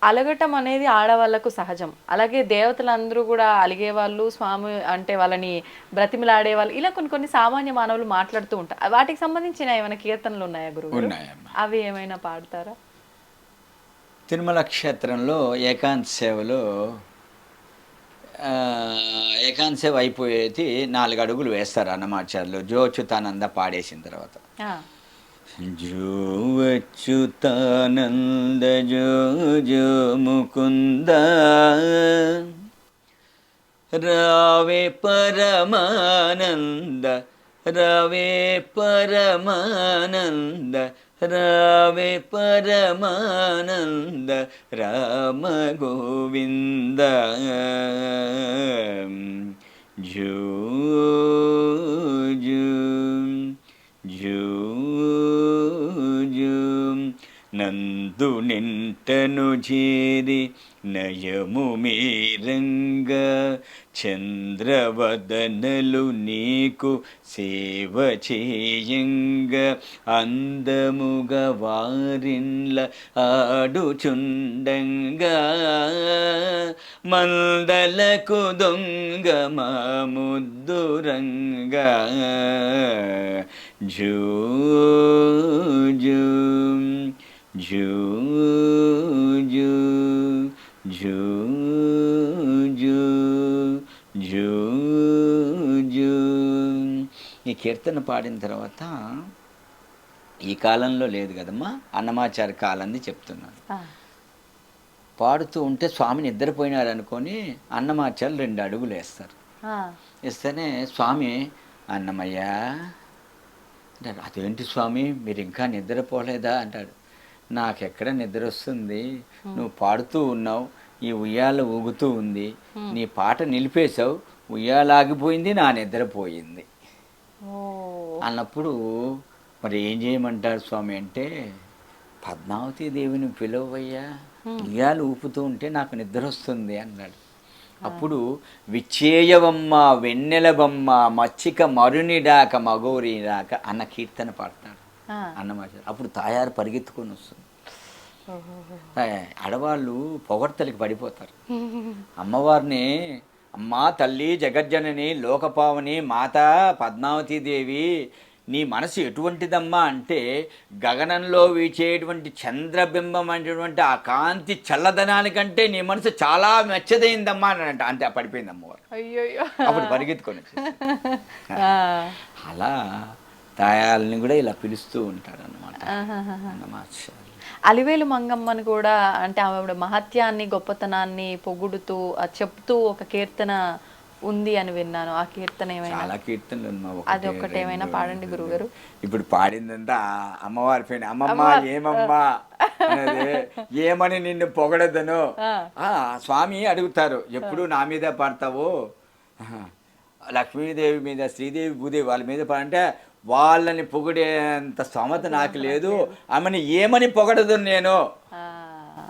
B: అలగటం అనేది ఆడవాళ్లకు సహజం. అలాగే దేవతలందరూ కూడా అలిగేవాళ్ళు, స్వామి అంటే వాళ్ళని బ్రతిమలాడే వాళ్ళు, ఇలా కొన్ని సామాన్య మానవులు మాట్లాడుతూ ఉంటారు. వాటికి సంబంధించిన ఏమైనా కీర్తనలు ఉన్నాయా గురువు? అవి ఏమైనా పాడతారా?
C: తిరుమల క్షేత్రంలో ఏకాంత సేవలో ఏకాంత సేవ అయిపోయేది 4 అడుగులు వేస్తారు అన్నమాచార్యులు జోచ్యుతానంద పాడేసిన తర్వాత. జో అచ్యుతానంద జో జో ముకుంద రావే పరమానంద రావే పరమానంద రావే పరమానంద రామ గోవింద జో జో జో నందు నింటను చేరి నయము మీరంగ చంద్రవదనలు నీకు సేవ చేయంగ అందముగ వారిన్ల ఆడుచుండంగా మందలకు దొంగ మా ముద్దురంగా జూ జూ జూ జూ జూ జూ జూ జూ. ఈ కీర్తన పాడిన తర్వాత ఈ కాలంలో లేదు కదమ్మా, అన్నమాచార్య కాలంది చెప్తున్నాను. పాడుతూ ఉంటే స్వామి నిద్రపోయినారు అనుకొని అన్నమాచార్యులు 2 అడుగులు వేస్తారు. వేస్తేనే స్వామి అన్నమయ్య అంటాడు. అదేంటి స్వామి మీరు ఇంకా నిద్రపోలేదా అంటాడు. నాకెక్కడ నిద్ర వస్తుంది, నువ్వు పాడుతూ ఉన్నావు, ఈ ఉయ్యాల ఊగుతూ ఉంది, నీ పాట నిలిపేశావు, ఉయ్యాలాగిపోయింది, నా నిద్రపోయింది అన్నప్పుడు మరి ఏం చేయమంటారు స్వామి అంటే, పద్మావతి దేవిని పిలవయ్యా, ఉయ్యాలు ఊపుతూ ఉంటే నాకు నిద్ర వస్తుంది అన్నాడు. అప్పుడు విచ్చేయవమ్మ వెన్నెలబమ్మ మచ్చిక మరునిడాక మగోరిడాక అన్న కీర్తన పాడతాడు అన్నమాట. అప్పుడు తాయారు పరిగెత్తుకొని వస్తుంది. ఆడవాళ్ళు పొగడ్తలకి పడిపోతారు. అమ్మవారిని అమ్మా తల్లి జగజ్జనని లోకపావని మాత పద్మావతీదేవి నీ మనసు ఎటువంటిదమ్మా అంటే, గగనంలో వీచేటువంటి చంద్రబింబం అనేటువంటి ఆ కాంతి చల్లదనానికంటే నీ మనసు చాలా మెచ్చదైందమ్మా అని అంతే పడిపోయింది అమ్మవారు. అప్పుడు పరిగెత్తుకొని అలా తాయాలని కూడా ఇలా పిలుస్తూ ఉంటారు అన్నమాట.
B: అలివేలు మంగమ్మని కూడా అంటే ఆవిడ మహత్యాన్ని గొప్పతనాన్ని పొగుడుతూ చెప్తూ ఒక కీర్తన ఉంది అని విన్నాను. ఆ కీర్తన ఏమైనా?
C: చాలా కీర్తనలు
B: అది ఒక్కటి ఏమైనా పాడండి గురుగారు.
C: ఇప్పుడు పాడిందంతా అమ్మవారి పైన. అమ్మమ్మ ఏమమ్మా ఏమని నిన్ను పొగడదను స్వామి అడుగుతారు, ఎప్పుడు నా మీద పాడతావు, లక్ష్మీదేవి మీద శ్రీదేవి భూదేవి వాళ్ళ మీద పాడంటే వాళ్ళని పొగిడేంత స్తోమత నాకు లేదు, ఆమెను ఏమని పొగడదు నేను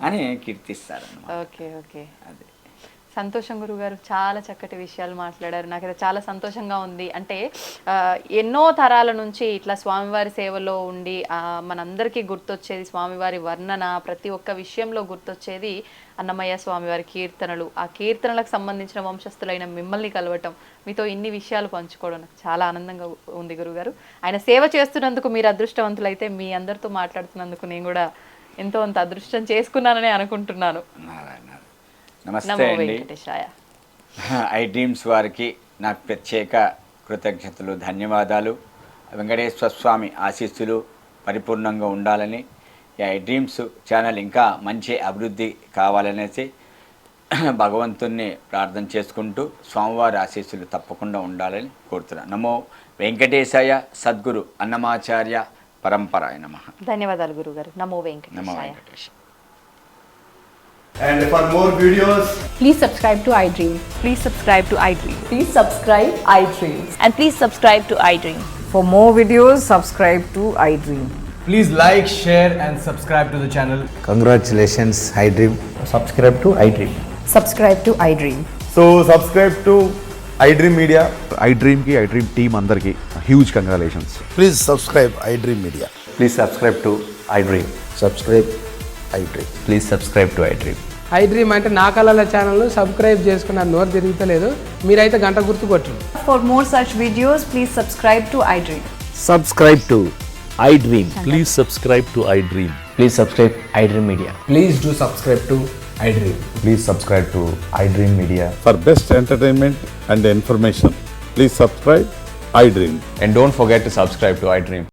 C: అని కీర్తిస్తారు.
B: ఓకే ఓకే, అదే సంతోషం గురుగారు, చాలా చక్కటి విషయాలు మాట్లాడారు. నాకైతే చాలా సంతోషంగా ఉంది. అంటే ఎన్నో తరాల నుంచి ఇట్లా స్వామివారి సేవలో ఉండి మనందరికీ గుర్తొచ్చేది స్వామివారి వర్ణన, ప్రతి ఒక్క విషయంలో గుర్తొచ్చేది అన్నమయ్య స్వామివారి కీర్తనలు. ఆ కీర్తనలకు సంబంధించిన వంశస్థులైన మిమ్మల్ని కలవటం, మీతో ఇన్ని విషయాలు పంచుకోవడం నాకు చాలా ఆనందంగా ఉంది గురుగారు. ఆయన సేవ చేస్తున్నందుకు మీరు అదృష్టవంతులైతే, మీ అందరితో మాట్లాడుతున్నందుకు నేను కూడా ఎంతో అంత అదృష్టం చేసుకున్నానని అనుకుంటున్నాను.
C: నమస్తే అండి. ఐ డ్రీమ్స్ వారికి నాకు ప్రత్యేక కృతజ్ఞతలు, ధన్యవాదాలు. వెంకటేశ్వర స్వామి ఆశీస్సులు పరిపూర్ణంగా ఉండాలని, ఈ ఐ డ్రీమ్స్ ఛానల్ ఇంకా మంచి అభివృద్ధి కావాలనేసి భగవంతుణ్ణి ప్రార్థన చేసుకుంటూ స్వామివారి ఆశీస్సులు తప్పకుండా ఉండాలని కోరుతున్నాను. నమో వెంకటేశాయ. సద్గురు అన్నమాచార్య పరంపరాయ నమః.
B: ధన్యవాదాలు గురుగారు. నమో వెంకటేశాయ.
D: And for more videos,
E: Please subscribe to iDream.
F: Please subscribe to iDream.
G: Please subscribe iDream.
F: And please subscribe to iDream.
G: For more videos, subscribe to iDream.
H: Please like, share and subscribe to the channel.
I: Congratulations, iDream. Subscribe to iDream.
G: Subscribe to iDream.
D: so subscribe to iDream Media.
J: iDream ki iDream team andarki huge congratulations.
I: Please subscribe iDream Media.
C: Please subscribe to iDream.
I: Subscribe iDream.
C: Please subscribe to iDream.
K: iDream అంటే నా కళల channel subscribe చేసుకున్న నోరు తిరుగుతలేదు, మీరైతే గంట గుర్తు కొట్టండి.
G: For more such videos, please subscribe to iDream.
I: Subscribe to iDream.
L: Please subscribe to iDream.
C: Please subscribe iDream Media.
H: Please do subscribe to iDream.
I: Please subscribe to iDream Media.
D: For best entertainment and information, please subscribe iDream.
L: And don't forget to subscribe to iDream.